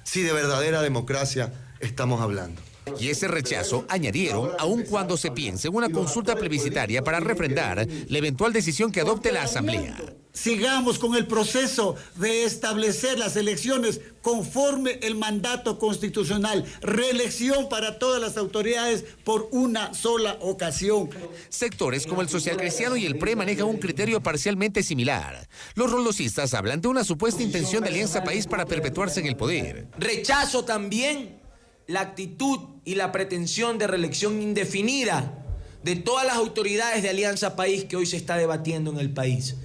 Si de verdadera democracia estamos hablando. Y ese rechazo, añadieron, aun cuando se piense en una consulta plebiscitaria para refrendar la eventual decisión que adopte la Asamblea. Sigamos con el proceso de establecer las elecciones conforme el mandato constitucional. Reelección para todas las autoridades por una sola ocasión. Sectores como el Social Cristiano y el PRE manejan un criterio parcialmente similar. Los rolosistas hablan de una supuesta intención de Alianza País para perpetuarse en el poder. Rechazo también la actitud y la pretensión de reelección indefinida de todas las autoridades de Alianza País que hoy se está debatiendo en el país.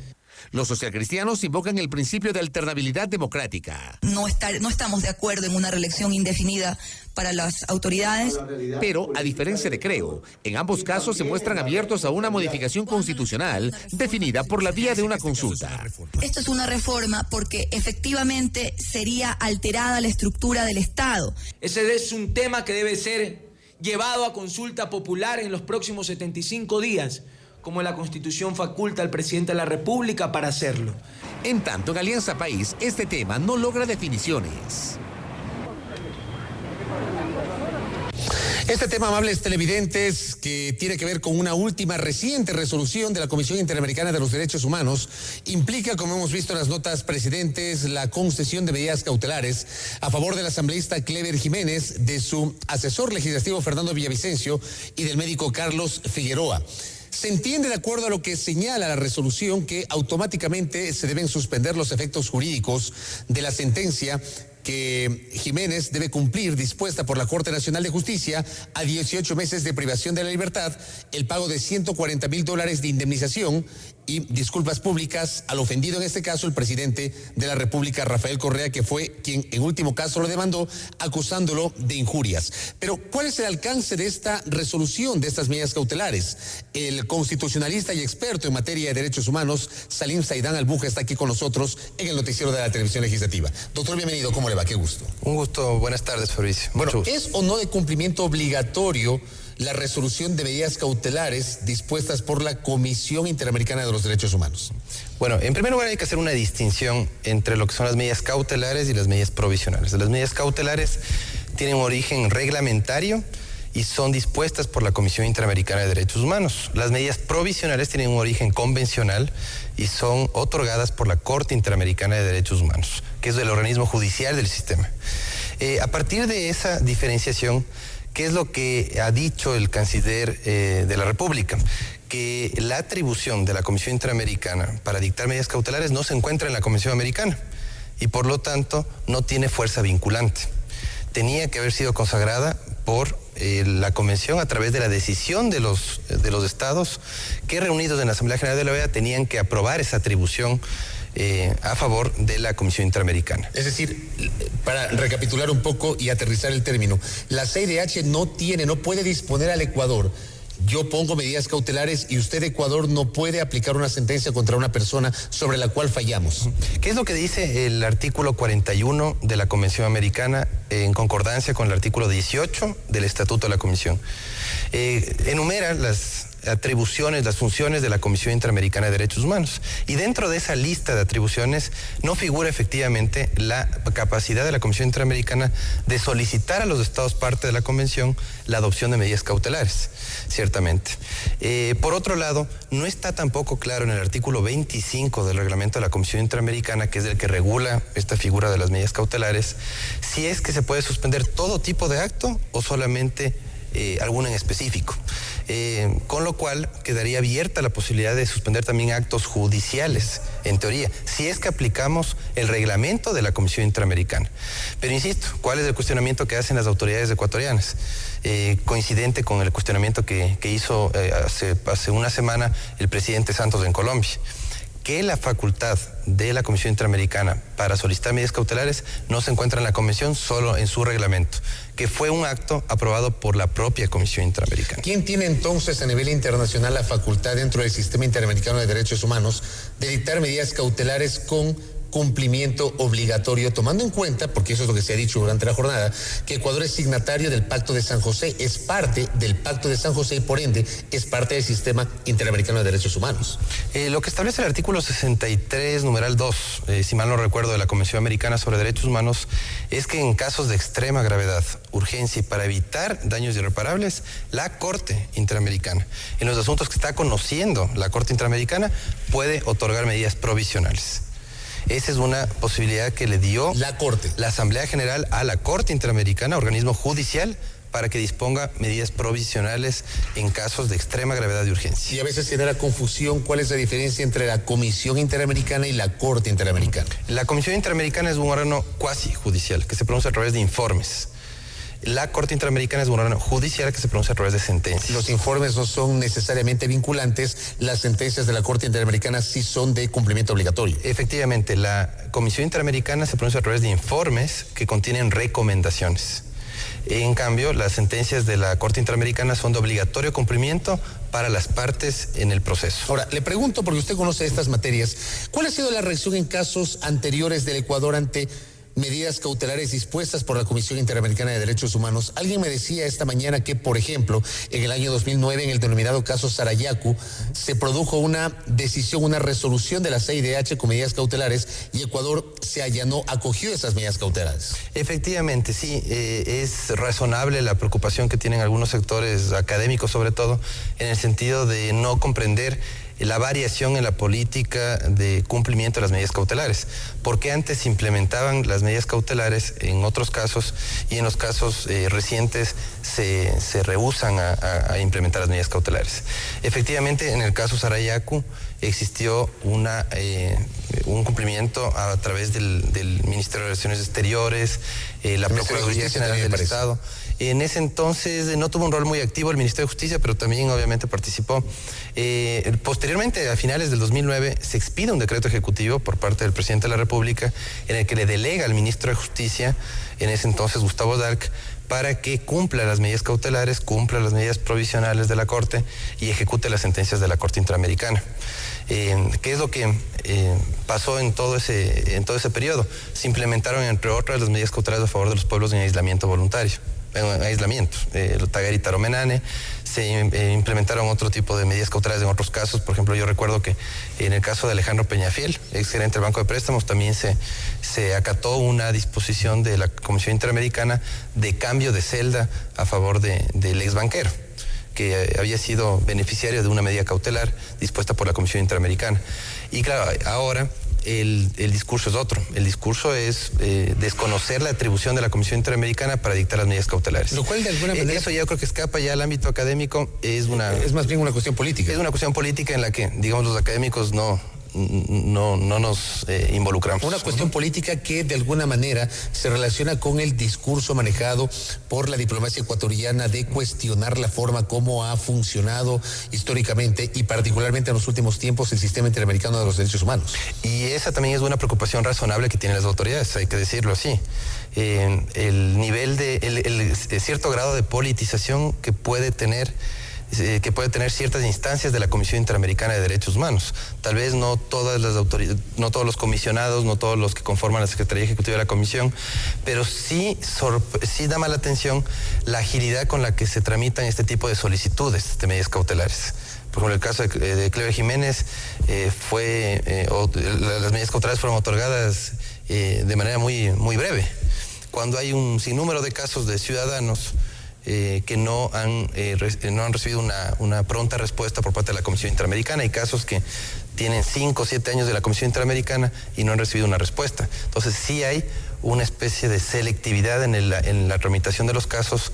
Los socialcristianos invocan el principio de alternabilidad democrática. No estamos de acuerdo en una reelección indefinida para las autoridades. Pero, a diferencia de Creo, en ambos casos se muestran abiertos a una modificación constitucional definida por la vía de una consulta. Esto es una reforma porque efectivamente sería alterada la estructura del Estado. Ese es un tema que debe ser llevado a consulta popular en los próximos 75 días. Como la Constitución faculta al presidente de la República para hacerlo. En tanto, en Alianza País, este tema no logra definiciones. Este tema, amables televidentes, que tiene que ver con una última reciente resolución de la Comisión Interamericana de los Derechos Humanos, implica, como hemos visto en las notas precedentes, la concesión de medidas cautelares a favor del asambleísta Clever Jiménez, de su asesor legislativo Fernando Villavicencio y del médico Carlos Figueroa. Se entiende, de acuerdo a lo que señala la resolución, que automáticamente se deben suspender los efectos jurídicos de la sentencia que Jiménez debe cumplir, dispuesta por la Corte Nacional de Justicia, a 18 meses de privación de la libertad, el pago de $140,000 de indemnización y disculpas públicas al ofendido, en este caso el presidente de la República, Rafael Correa, que fue quien en último caso lo demandó, acusándolo de injurias. Pero, ¿cuál es el alcance de esta resolución, de estas medidas cautelares? El constitucionalista y experto en materia de derechos humanos, Salim Saidán Albuja, está aquí con nosotros en el noticiero de la televisión legislativa. Doctor, bienvenido, ¿cómo le va? Qué gusto. Un gusto, buenas tardes, Fabricio. Bueno, ¿es o no de cumplimiento obligatorio la resolución de medidas cautelares dispuestas por la Comisión Interamericana de los Derechos Humanos? Bueno, en primer lugar hay que hacer una distinción entre lo que son las medidas cautelares y las medidas provisionales. Las medidas cautelares tienen un origen reglamentario y son dispuestas por la Comisión Interamericana de Derechos Humanos. Las medidas provisionales tienen un origen convencional y son otorgadas por la Corte Interamericana de Derechos Humanos, que es el organismo judicial del sistema. A partir de esa diferenciación, ¿Qué es lo que ha dicho el canciller de la República? Que la atribución de la Comisión Interamericana para dictar medidas cautelares no se encuentra en la Convención Americana y por lo tanto no tiene fuerza vinculante. Tenía que haber sido consagrada por la Convención a través de la decisión de los estados que, reunidos en la Asamblea General de la OEA, tenían que aprobar esa atribución a favor de la Comisión Interamericana. Es decir, para recapitular un poco y aterrizar el término, la CIDH no puede disponer al Ecuador: yo pongo medidas cautelares y usted, Ecuador, no puede aplicar una sentencia contra una persona sobre la cual fallamos. ¿Qué es lo que dice el artículo 41 de la Convención Americana en concordancia con el artículo 18 del Estatuto de la Comisión? Enumera las atribuciones, las funciones de la Comisión Interamericana de Derechos Humanos. Y dentro de esa lista de atribuciones no figura efectivamente la capacidad de la Comisión Interamericana de solicitar a los estados parte de la Convención la adopción de medidas cautelares, ciertamente. Por otro lado, no está tampoco claro en el artículo 25 del reglamento de la Comisión Interamericana, que es el que regula esta figura de las medidas cautelares, si es que se puede suspender todo tipo de acto o solamente alguno en específico. Con lo cual quedaría abierta la posibilidad de suspender también actos judiciales, en teoría, si es que aplicamos el reglamento de la Comisión Interamericana. Pero insisto, ¿cuál es el cuestionamiento que hacen las autoridades ecuatorianas? Coincidente con el cuestionamiento que hizo hace una semana el presidente Santos en Colombia, que la facultad de la Comisión Interamericana para solicitar medidas cautelares no se encuentra en la Convención, solo en su reglamento, que fue un acto aprobado por la propia Comisión Interamericana. ¿Quién tiene entonces a nivel internacional la facultad dentro del Sistema Interamericano de Derechos Humanos de dictar medidas cautelares con cumplimiento obligatorio, tomando en cuenta, porque eso es lo que se ha dicho durante la jornada, que Ecuador es signatario del Pacto de San José, es parte del Pacto de San José y por ende es parte del Sistema Interamericano de Derechos Humanos? Lo que establece el artículo 63, numeral 2, si mal no recuerdo, de la Convención Americana sobre Derechos Humanos, es que en casos de extrema gravedad, urgencia y para evitar daños irreparables, la Corte Interamericana, en los asuntos que está conociendo la Corte Interamericana, puede otorgar medidas provisionales. Esa es una posibilidad que le dio la Asamblea General a la Corte Interamericana, organismo judicial, para que disponga medidas provisionales en casos de extrema gravedad y urgencia. Y a veces genera confusión, ¿cuál es la diferencia entre la Comisión Interamericana y la Corte Interamericana? La Comisión Interamericana es un órgano cuasi judicial que se pronuncia a través de informes. La Corte Interamericana es un órgano judicial que se pronuncia a través de sentencias. Los informes no son necesariamente vinculantes, las sentencias de la Corte Interamericana sí son de cumplimiento obligatorio. Efectivamente, la Comisión Interamericana se pronuncia a través de informes que contienen recomendaciones. En cambio, las sentencias de la Corte Interamericana son de obligatorio cumplimiento para las partes en el proceso. Ahora, le pregunto, porque usted conoce estas materias, ¿cuál ha sido la reacción en casos anteriores del Ecuador ante medidas cautelares dispuestas por la Comisión Interamericana de Derechos Humanos? Alguien me decía esta mañana que, por ejemplo, en el año 2009, en el denominado caso Sarayaku, se produjo una decisión, una resolución de la CIDH con medidas cautelares y Ecuador se allanó, acogió esas medidas cautelares. Efectivamente, sí, es razonable la preocupación que tienen algunos sectores académicos, sobre todo, en el sentido de no comprender la variación en la política de cumplimiento de las medidas cautelares, porque antes se implementaban las medidas cautelares en otros casos y en los casos recientes se rehúsan a implementar las medidas cautelares. Efectivamente, en el caso Sarayaku existió un cumplimiento a través del Ministerio de Relaciones Exteriores, la Procuraduría General del Estado. En ese entonces no tuvo un rol muy activo el Ministerio de Justicia, pero también obviamente participó. Posteriormente, a finales del 2009, se expide un decreto ejecutivo por parte del presidente de la República en el que le delega al ministro de Justicia, en ese entonces Gustavo Dark, para que cumpla las medidas cautelares, cumpla las medidas provisionales de la Corte y ejecute las sentencias de la Corte Interamericana. ¿Qué es lo que pasó en todo ese periodo? Se implementaron, entre otras, las medidas cautelares a favor de los pueblos en aislamiento voluntario. Tagari y Taromenane, se implementaron otro tipo de medidas cautelares en otros casos. Por ejemplo, yo recuerdo que en el caso de Alejandro Peñafiel, exgerente del Banco de Préstamos, también se acató una disposición de la Comisión Interamericana de cambio de celda a favor del exbanquero, que había sido beneficiario de una medida cautelar dispuesta por la Comisión Interamericana. Y claro, ahora el discurso es otro. El discurso es desconocer la atribución de la Comisión Interamericana para dictar las medidas cautelares. Lo cual de alguna manera... Eso yo creo que escapa ya al ámbito académico. Es más bien una cuestión política. Es una cuestión política en la que, digamos, los académicos no nos involucramos. Una cuestión política que de alguna manera se relaciona con el discurso manejado por la diplomacia ecuatoriana de cuestionar la forma como ha funcionado históricamente y particularmente en los últimos tiempos el sistema interamericano de los derechos humanos. Y esa también es una preocupación razonable que tienen las autoridades, hay que decirlo así. El nivel de cierto grado de politización que puede tener ciertas instancias de la Comisión Interamericana de Derechos Humanos. Tal vez no todas las autoridades, no todos los comisionados, no todos los que conforman la Secretaría Ejecutiva de la Comisión, pero sí llama la atención la agilidad con la que se tramitan este tipo de solicitudes de medidas cautelares. Por ejemplo, el caso de Cleber Jiménez las medidas cautelares fueron otorgadas de manera muy, muy breve. Cuando hay un sinnúmero de casos de ciudadanos que no han recibido una pronta respuesta por parte de la Comisión Interamericana. Hay casos que tienen 5 o 7 años de la Comisión Interamericana y no han recibido una respuesta. Entonces sí hay una especie de selectividad en la tramitación de los casos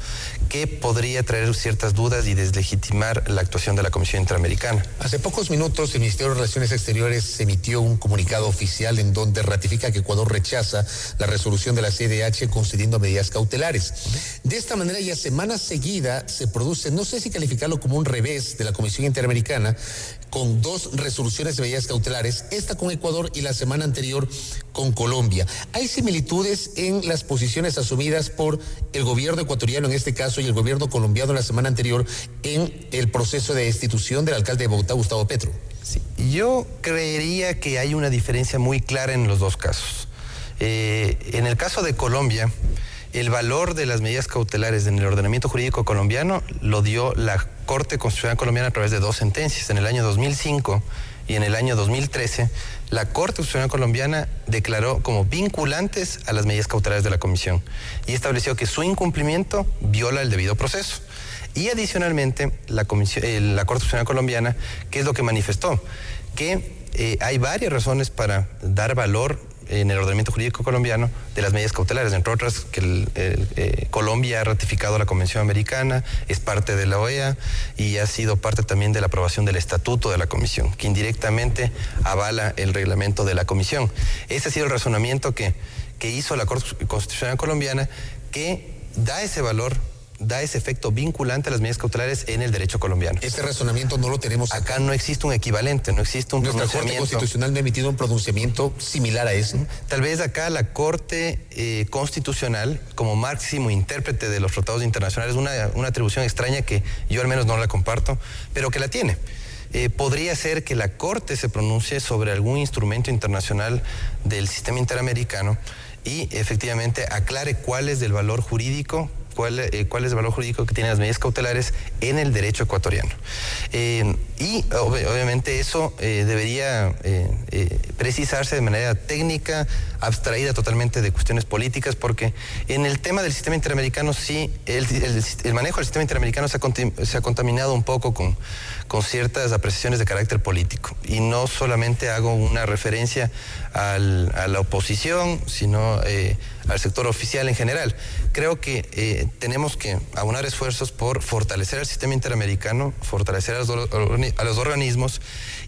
que podría traer ciertas dudas y deslegitimar la actuación de la Comisión Interamericana. Hace pocos minutos el Ministerio de Relaciones Exteriores emitió un comunicado oficial en donde ratifica que Ecuador rechaza la resolución de la CIDH concediendo medidas cautelares. De esta manera ya semana seguida se produce, no sé si calificarlo como un revés de la Comisión Interamericana, con 2 resoluciones de medidas cautelares, esta con Ecuador y la semana anterior con Colombia. ¿Hay similitudes en las posiciones asumidas por el gobierno ecuatoriano en este caso y el gobierno colombiano la semana anterior en el proceso de destitución del alcalde de Bogotá, Gustavo Petro? Sí, yo creería que hay una diferencia muy clara en los dos casos. En el caso de Colombia, el valor de las medidas cautelares en el ordenamiento jurídico colombiano lo dio la Corte Constitucional Colombiana a través de 2 sentencias. En el año 2005 y en el año 2013, la Corte Constitucional Colombiana declaró como vinculantes a las medidas cautelares de la Comisión y estableció que su incumplimiento viola el debido proceso. Y adicionalmente, la Corte Constitucional Colombiana, ¿qué es lo que manifestó? Que hay varias razones para dar valor en el ordenamiento jurídico colombiano de las medidas cautelares, entre otras que Colombia ha ratificado la Convención Americana, es parte de la OEA y ha sido parte también de la aprobación del Estatuto de la Comisión, que indirectamente avala el reglamento de la Comisión. Ese ha sido el razonamiento que hizo la Corte Constitucional Colombiana, que da ese valor, da ese efecto vinculante a las medidas cautelares en el derecho colombiano. Este razonamiento no lo tenemos acá. No existe un equivalente, no existe un pronunciamiento. ¿Nuestra Corte Constitucional no ha emitido un pronunciamiento similar a eso? Tal vez acá la Corte Constitucional, como máximo intérprete de los tratados internacionales, una atribución extraña que yo al menos no la comparto, pero que la tiene. Podría ser que la Corte se pronuncie sobre algún instrumento internacional del sistema interamericano y efectivamente aclare cuál es el valor jurídico, cuál es el valor jurídico que tienen las medidas cautelares en el derecho ecuatoriano. Y obviamente eso debería precisarse de manera técnica, abstraída totalmente de cuestiones políticas, porque en el tema del sistema interamericano sí, el manejo del sistema interamericano se ha contaminado un poco con ciertas apreciaciones de carácter político. Y no solamente hago una referencia a la oposición, sino al sector oficial en general. Creo que tenemos que aunar esfuerzos por fortalecer el sistema interamericano, fortalecer a los organismos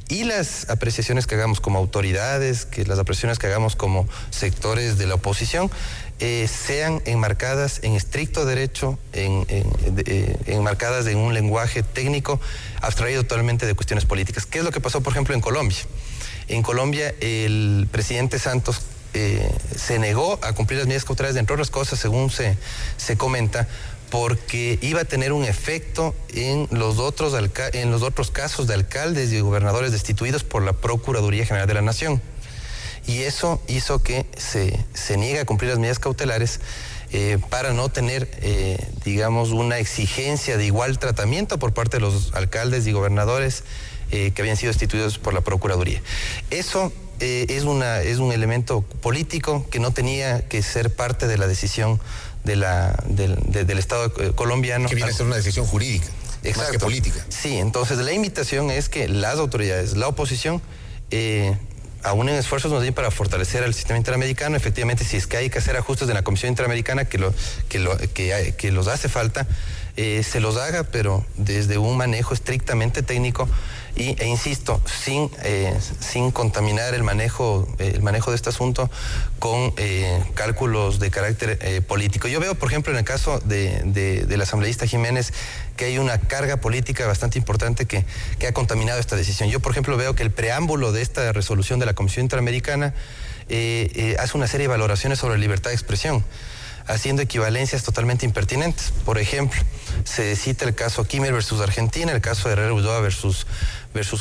y las apreciaciones que hagamos como autoridades, que las apreciaciones que hagamos como sectores de la oposición, sean enmarcadas en estricto derecho, enmarcadas en un lenguaje técnico, abstraído totalmente de cuestiones políticas. ¿Qué es lo que pasó, por ejemplo, en Colombia? En Colombia, el presidente Santos se negó a cumplir las medidas cautelares, entre otras cosas, según se comenta, porque iba a tener un efecto en los otros casos de alcaldes y gobernadores destituidos por la Procuraduría General de la Nación. Y eso hizo que se niegue a cumplir las medidas cautelares para no tener, digamos, una exigencia de igual tratamiento por parte de los alcaldes y gobernadores que habían sido destituidos por la Procuraduría. Eso es un elemento político que no tenía que ser parte de la decisión del Estado colombiano. Que viene a ser una decisión jurídica, exacto, más que política. Sí, entonces la invitación es que las autoridades, la oposición, aúnen esfuerzos más bien para fortalecer el sistema interamericano. Efectivamente, si es que hay que hacer ajustes en la Comisión Interamericana, que los hace falta, se los haga, pero desde un manejo estrictamente técnico e insisto, sin contaminar el manejo de este asunto con cálculos de carácter político. Yo veo, por ejemplo, en el caso del asambleísta Jiménez, que hay una carga política bastante importante que ha contaminado esta decisión. Yo, por ejemplo, veo que el preámbulo de esta resolución de la Comisión Interamericana hace una serie de valoraciones sobre la libertad de expresión, haciendo equivalencias totalmente impertinentes. Por ejemplo, se cita el caso Kimmer versus Argentina, el caso de Herrera Ulloa versus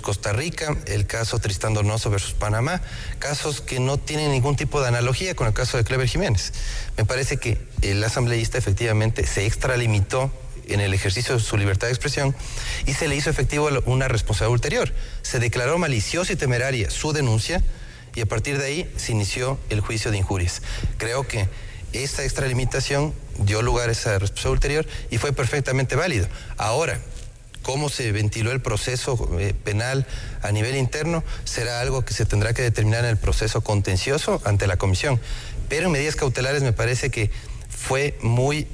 Costa Rica, el caso Tristán Donoso versus Panamá, casos que no tienen ningún tipo de analogía con el caso de Clever Jiménez. Me parece que el asambleísta efectivamente se extralimitó en el ejercicio de su libertad de expresión y se le hizo efectivo una responsabilidad ulterior. Se declaró maliciosa y temeraria su denuncia y a partir de ahí se inició el juicio de injurias. Creo que esta extralimitación dio lugar a esa responsabilidad ulterior y fue perfectamente válido. Ahora, cómo se ventiló el proceso penal a nivel interno será algo que se tendrá que determinar en el proceso contencioso ante la comisión. Pero en medidas cautelares me parece que fue muy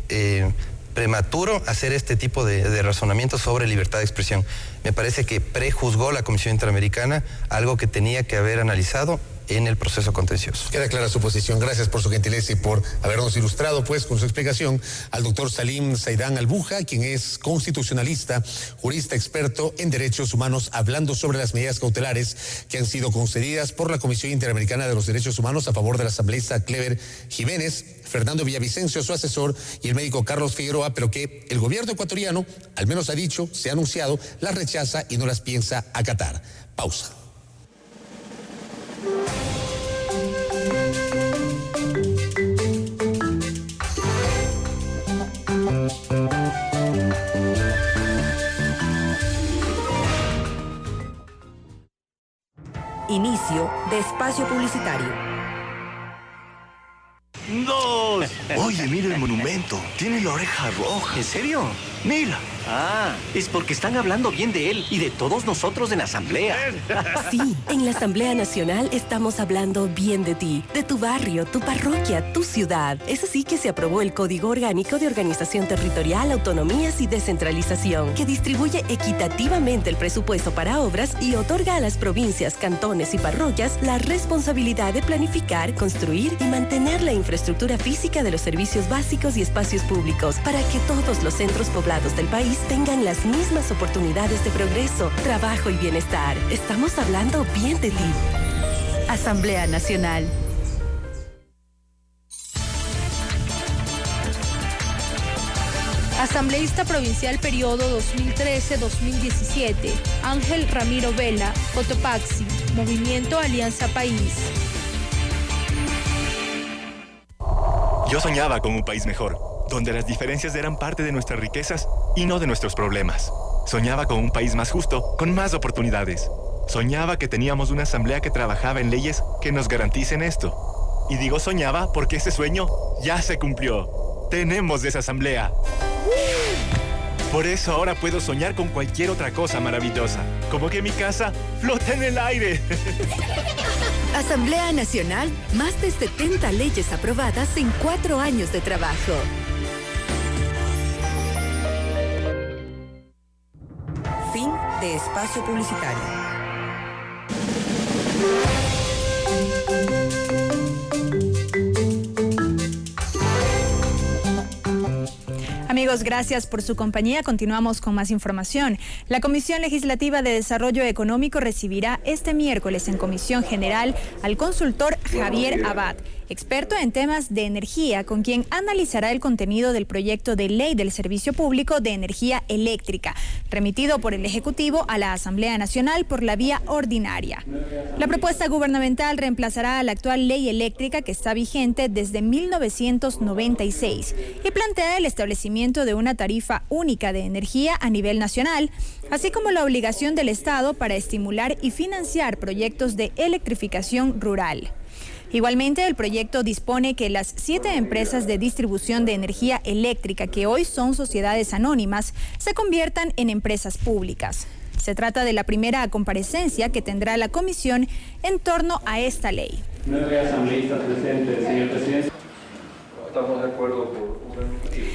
prematuro hacer este tipo de razonamiento sobre libertad de expresión. Me parece que prejuzgó la Comisión Interamericana algo que tenía que haber analizado en el proceso contencioso. Queda clara su posición. Gracias por su gentileza y por habernos ilustrado, pues, con su explicación al doctor Salim Saidán Albuja, quien es constitucionalista, jurista experto en derechos humanos, hablando sobre las medidas cautelares que han sido concedidas por la Comisión Interamericana de los Derechos Humanos a favor de la asambleísta Clever Jiménez, Fernando Villavicencio, su asesor, y el médico Carlos Figueroa, pero que el gobierno ecuatoriano, al menos ha dicho, se ha anunciado, las rechaza y no las piensa acatar. Pausa. Inicio de espacio publicitario. ¡Dos! Oye, mira el monumento. Tiene la oreja roja. ¿En serio? Mira. Ah, es porque están hablando bien de él y de todos nosotros en la asamblea. Sí, en la Asamblea Nacional estamos hablando bien de ti, de tu barrio, tu parroquia, tu ciudad. Es así que se aprobó el Código Orgánico de Organización Territorial, Autonomías y Descentralización, que distribuye equitativamente el presupuesto para obras y otorga a las provincias, cantones y parroquias la responsabilidad de planificar, construir y mantener la infraestructura física de los servicios básicos y espacios públicos para que todos los centros poblados del país tengan las mismas oportunidades de progreso, trabajo y bienestar. Estamos hablando bien de ti. Asamblea Nacional. Asambleísta provincial periodo 2013-2017, Ángel Ramiro Vela, Cotopaxi, Movimiento Alianza País. Yo soñaba con un país mejor, donde las diferencias eran parte de nuestras riquezas y no de nuestros problemas. Soñaba con un país más justo, con más oportunidades. Soñaba que teníamos una asamblea que trabajaba en leyes que nos garanticen esto. Y digo soñaba porque ese sueño ya se cumplió. Tenemos esa asamblea. Por eso ahora puedo soñar con cualquier otra cosa maravillosa, como que mi casa flota en el aire. Asamblea Nacional, más de 70 leyes aprobadas en 4 años de trabajo. Fin de espacio publicitario. Amigos, gracias por su compañía. Continuamos con más información. La Comisión Legislativa de Desarrollo Económico recibirá este miércoles en Comisión General al consultor Javier Abad, experto en temas de energía, con quien analizará el contenido del proyecto de ley del Servicio Público de Energía Eléctrica, remitido por el Ejecutivo a la Asamblea Nacional por la vía ordinaria. La propuesta gubernamental reemplazará a la actual ley eléctrica que está vigente desde 1996 y plantea el establecimiento de una tarifa única de energía a nivel nacional, así como la obligación del Estado para estimular y financiar proyectos de electrificación rural. Igualmente, el proyecto dispone que las 7 empresas de distribución de energía eléctrica que hoy son sociedades anónimas se conviertan en empresas públicas. Se trata de la primera comparecencia que tendrá la comisión en torno a esta ley. 9 asambleístas presentes, señor presidente. Estamos de acuerdo por un motivo.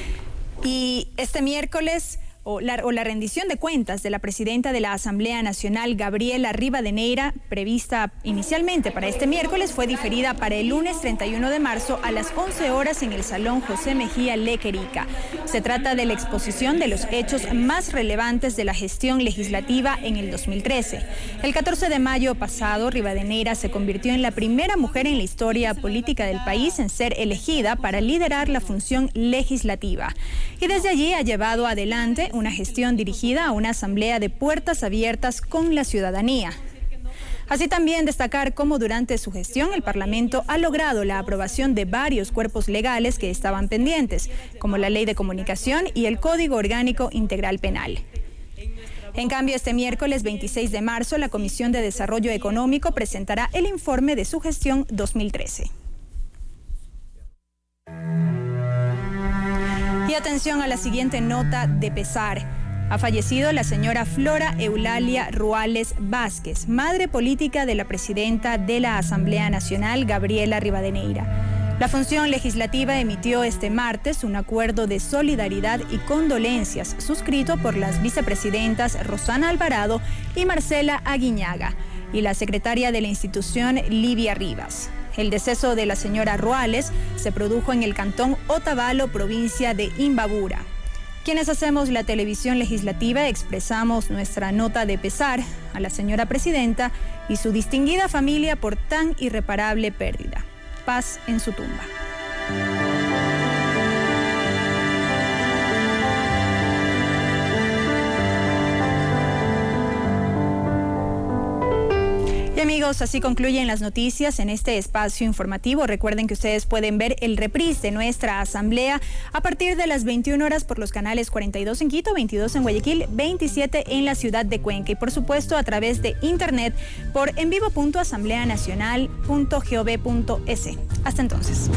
Y este miércoles, la rendición de cuentas de la presidenta de la Asamblea Nacional, Gabriela Rivadeneira, prevista inicialmente para este miércoles, fue diferida para el lunes 31 de marzo a las 11 horas en el Salón José Mejía Lequerica. Se trata de la exposición de los hechos más relevantes de la gestión legislativa en el 2013. El 14 de mayo pasado, Rivadeneira se convirtió en la primera mujer en la historia política del país en ser elegida para liderar la función legislativa. Y desde allí ha llevado adelante una gestión dirigida a una asamblea de puertas abiertas con la ciudadanía. Así también destacar cómo durante su gestión el Parlamento ha logrado la aprobación de varios cuerpos legales que estaban pendientes, como la Ley de Comunicación y el Código Orgánico Integral Penal. En cambio, este miércoles 26 de marzo, la Comisión de Desarrollo Económico presentará el informe de su gestión 2013. Y atención a la siguiente nota de pesar. Ha fallecido la señora Flora Eulalia Ruales Vázquez, madre política de la presidenta de la Asamblea Nacional, Gabriela Rivadeneira. La función legislativa emitió este martes un acuerdo de solidaridad y condolencias suscrito por las vicepresidentas Rosana Alvarado y Marcela Aguiñaga y la secretaria de la institución, Livia Rivas. El deceso de la señora Ruales se produjo en el cantón Otavalo, provincia de Imbabura. Quienes hacemos la televisión legislativa expresamos nuestra nota de pesar a la señora presidenta y su distinguida familia por tan irreparable pérdida. Paz en su tumba. Y amigos, así concluyen las noticias en este espacio informativo. Recuerden que ustedes pueden ver el reprise de nuestra asamblea a partir de las 21 horas por los canales 42 en Quito, 22 en Guayaquil, 27 en la ciudad de Cuenca y por supuesto a través de internet por envivo.asambleanacional.gov.es. Hasta entonces.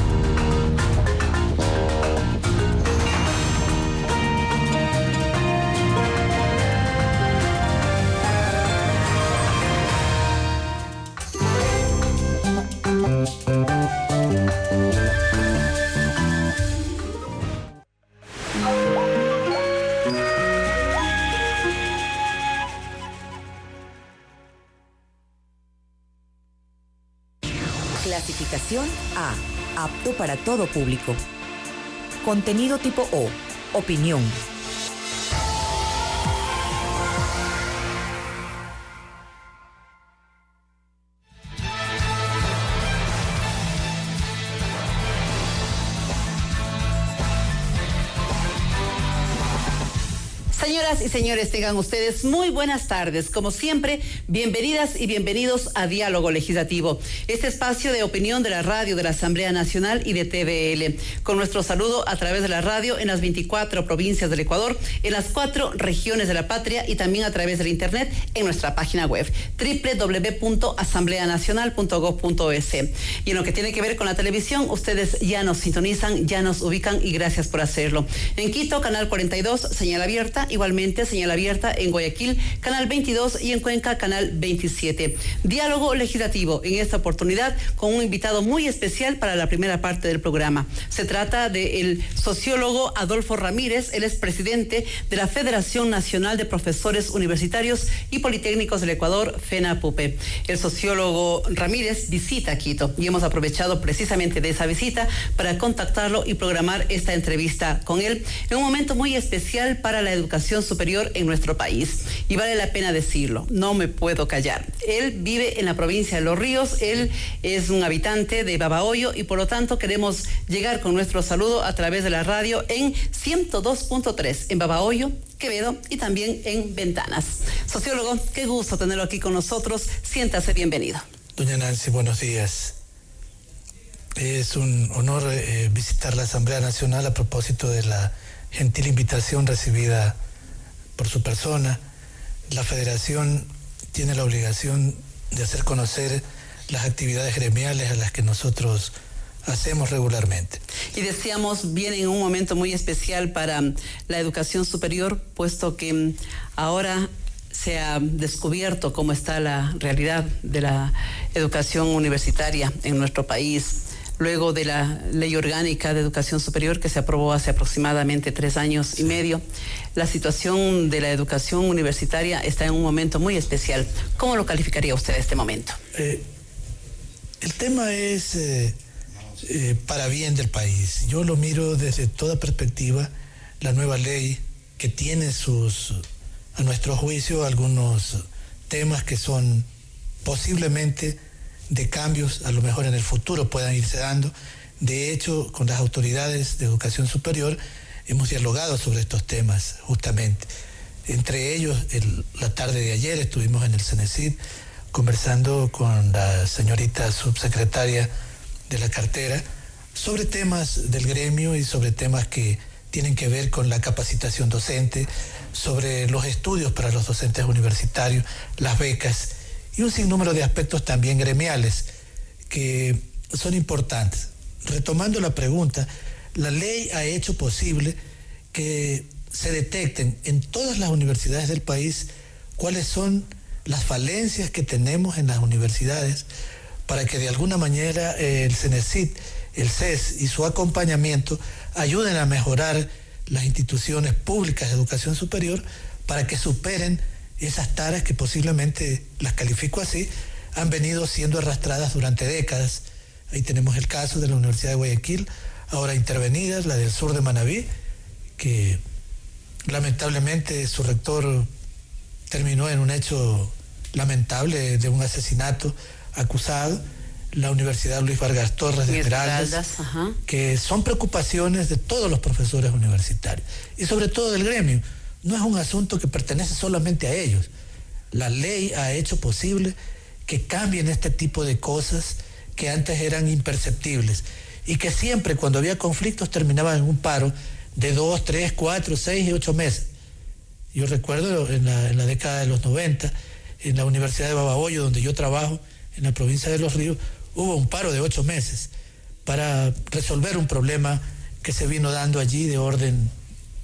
Clasificación A. Apto para todo público. Contenido tipo O. Opinión. Señoras y señores, tengan ustedes muy buenas tardes. Como siempre, bienvenidas y bienvenidos a Diálogo Legislativo, este espacio de opinión de la radio de la Asamblea Nacional y de TVL, con nuestro saludo a través de la radio en las 24 provincias del Ecuador, en las 4 regiones de la patria y también a través del internet en nuestra página web www.asambleanacional.gov.es. Y en lo que tiene que ver con la televisión, ustedes ya nos sintonizan, ya nos ubican y gracias por hacerlo. En Quito, canal 42, señal abierta. Igualmente, señal abierta en Guayaquil, canal 22 y en Cuenca, canal 27. Diálogo legislativo, en esta oportunidad con un invitado muy especial para la primera parte del programa. Se trata del sociólogo Adolfo Ramírez, él es presidente de la Federación Nacional de Profesores Universitarios y Politécnicos del Ecuador, FENAPUPE. El sociólogo Ramírez visita Quito y hemos aprovechado precisamente de esa visita para contactarlo y programar esta entrevista con él en un momento muy especial para la educación superior en nuestro país. Y vale la pena decirlo, no me puedo callar. Él vive en la provincia de Los Ríos, él es un habitante de Babahoyo y por lo tanto queremos llegar con nuestro saludo a través de la radio en 102.3 en Babahoyo, Quevedo y también en Ventanas. Sociólogo, qué gusto tenerlo aquí con nosotros. Siéntase bienvenido. Doña Nancy, buenos días. Es un honor visitar la Asamblea Nacional a propósito de la gentil invitación recibida por su persona. La Federación tiene la obligación de hacer conocer las actividades gremiales a las que nosotros hacemos regularmente. Y decíamos, viene en un momento muy especial para la educación superior, puesto que ahora se ha descubierto cómo está la realidad de la educación universitaria en nuestro país. Luego de la Ley Orgánica de Educación Superior que se aprobó hace aproximadamente 3 años y medio, la situación de la educación universitaria está en un momento muy especial. ¿Cómo lo calificaría usted este momento? El tema es para bien del país. Yo lo miro desde toda perspectiva. La nueva ley que tiene a nuestro juicio, algunos temas que son posiblemente de cambios, a lo mejor en el futuro puedan irse dando. De hecho, con las autoridades de educación superior hemos dialogado sobre estos temas, justamente. Entre ellos, la tarde de ayer estuvimos en el CENESID conversando con la señorita subsecretaria de la cartera sobre temas del gremio y sobre temas que tienen que ver con la capacitación docente, sobre los estudios para los docentes universitarios, las becas y un sinnúmero de aspectos también gremiales que son importantes. Retomando la pregunta, la ley ha hecho posible que se detecten en todas las universidades del país cuáles son las falencias que tenemos en las universidades para que de alguna manera el CENESID, el CES y su acompañamiento ayuden a mejorar las instituciones públicas de educación superior para que superen esas taras que posiblemente, las califico así, han venido siendo arrastradas durante décadas. Ahí tenemos el caso de la Universidad de Guayaquil, ahora intervenida, la del sur de Manabí, que lamentablemente su rector terminó en un hecho lamentable de un asesinato acusado, la Universidad Luis Vargas Torres de Esmeraldas, que son preocupaciones de todos los profesores universitarios y sobre todo del gremio. No es un asunto que pertenece solamente a ellos. La ley ha hecho posible que cambien este tipo de cosas que antes eran imperceptibles y que siempre cuando había conflictos terminaban en un paro de 2, 3, 4, 6 y 8 meses. Yo recuerdo en la década de los 90, en la Universidad de Babahoyo, donde yo trabajo, en la provincia de Los Ríos, hubo un paro de 8 meses para resolver un problema que se vino dando allí de orden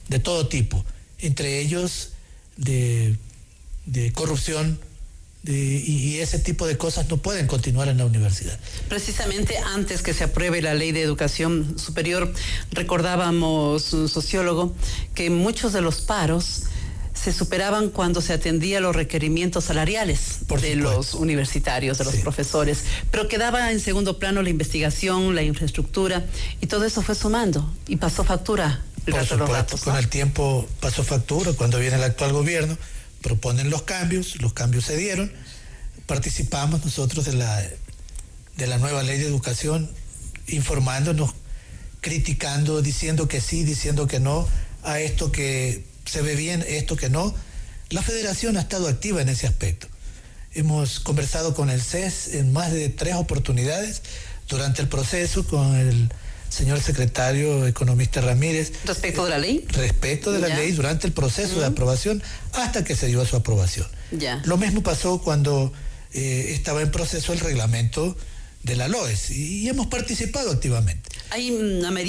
de todo tipo, entre ellos de corrupción, y ese tipo de cosas no pueden continuar en la universidad. Precisamente antes que se apruebe la Ley de Educación Superior, recordábamos un sociólogo que muchos de los paros se superaban cuando se atendía los requerimientos salariales de los universitarios, de los profesores, pero quedaba en segundo plano la investigación, la infraestructura, y todo eso fue sumando y pasó factura. Por supuesto, con el tiempo pasó factura. Cuando viene el actual gobierno, proponen los cambios se dieron, participamos nosotros de la nueva ley de educación, informándonos, criticando, diciendo que sí, diciendo que no, a esto que se ve bien, esto que no. La federación ha estado activa en ese aspecto. Hemos conversado con el CES en más de 3 oportunidades durante el proceso con el señor secretario economista Ramírez. ¿Respecto de la ley? Respecto de la ley durante el proceso de aprobación hasta que se dio a su aprobación. Lo mismo pasó cuando estaba en proceso el reglamento de la LOES y hemos participado activamente. Hay una medida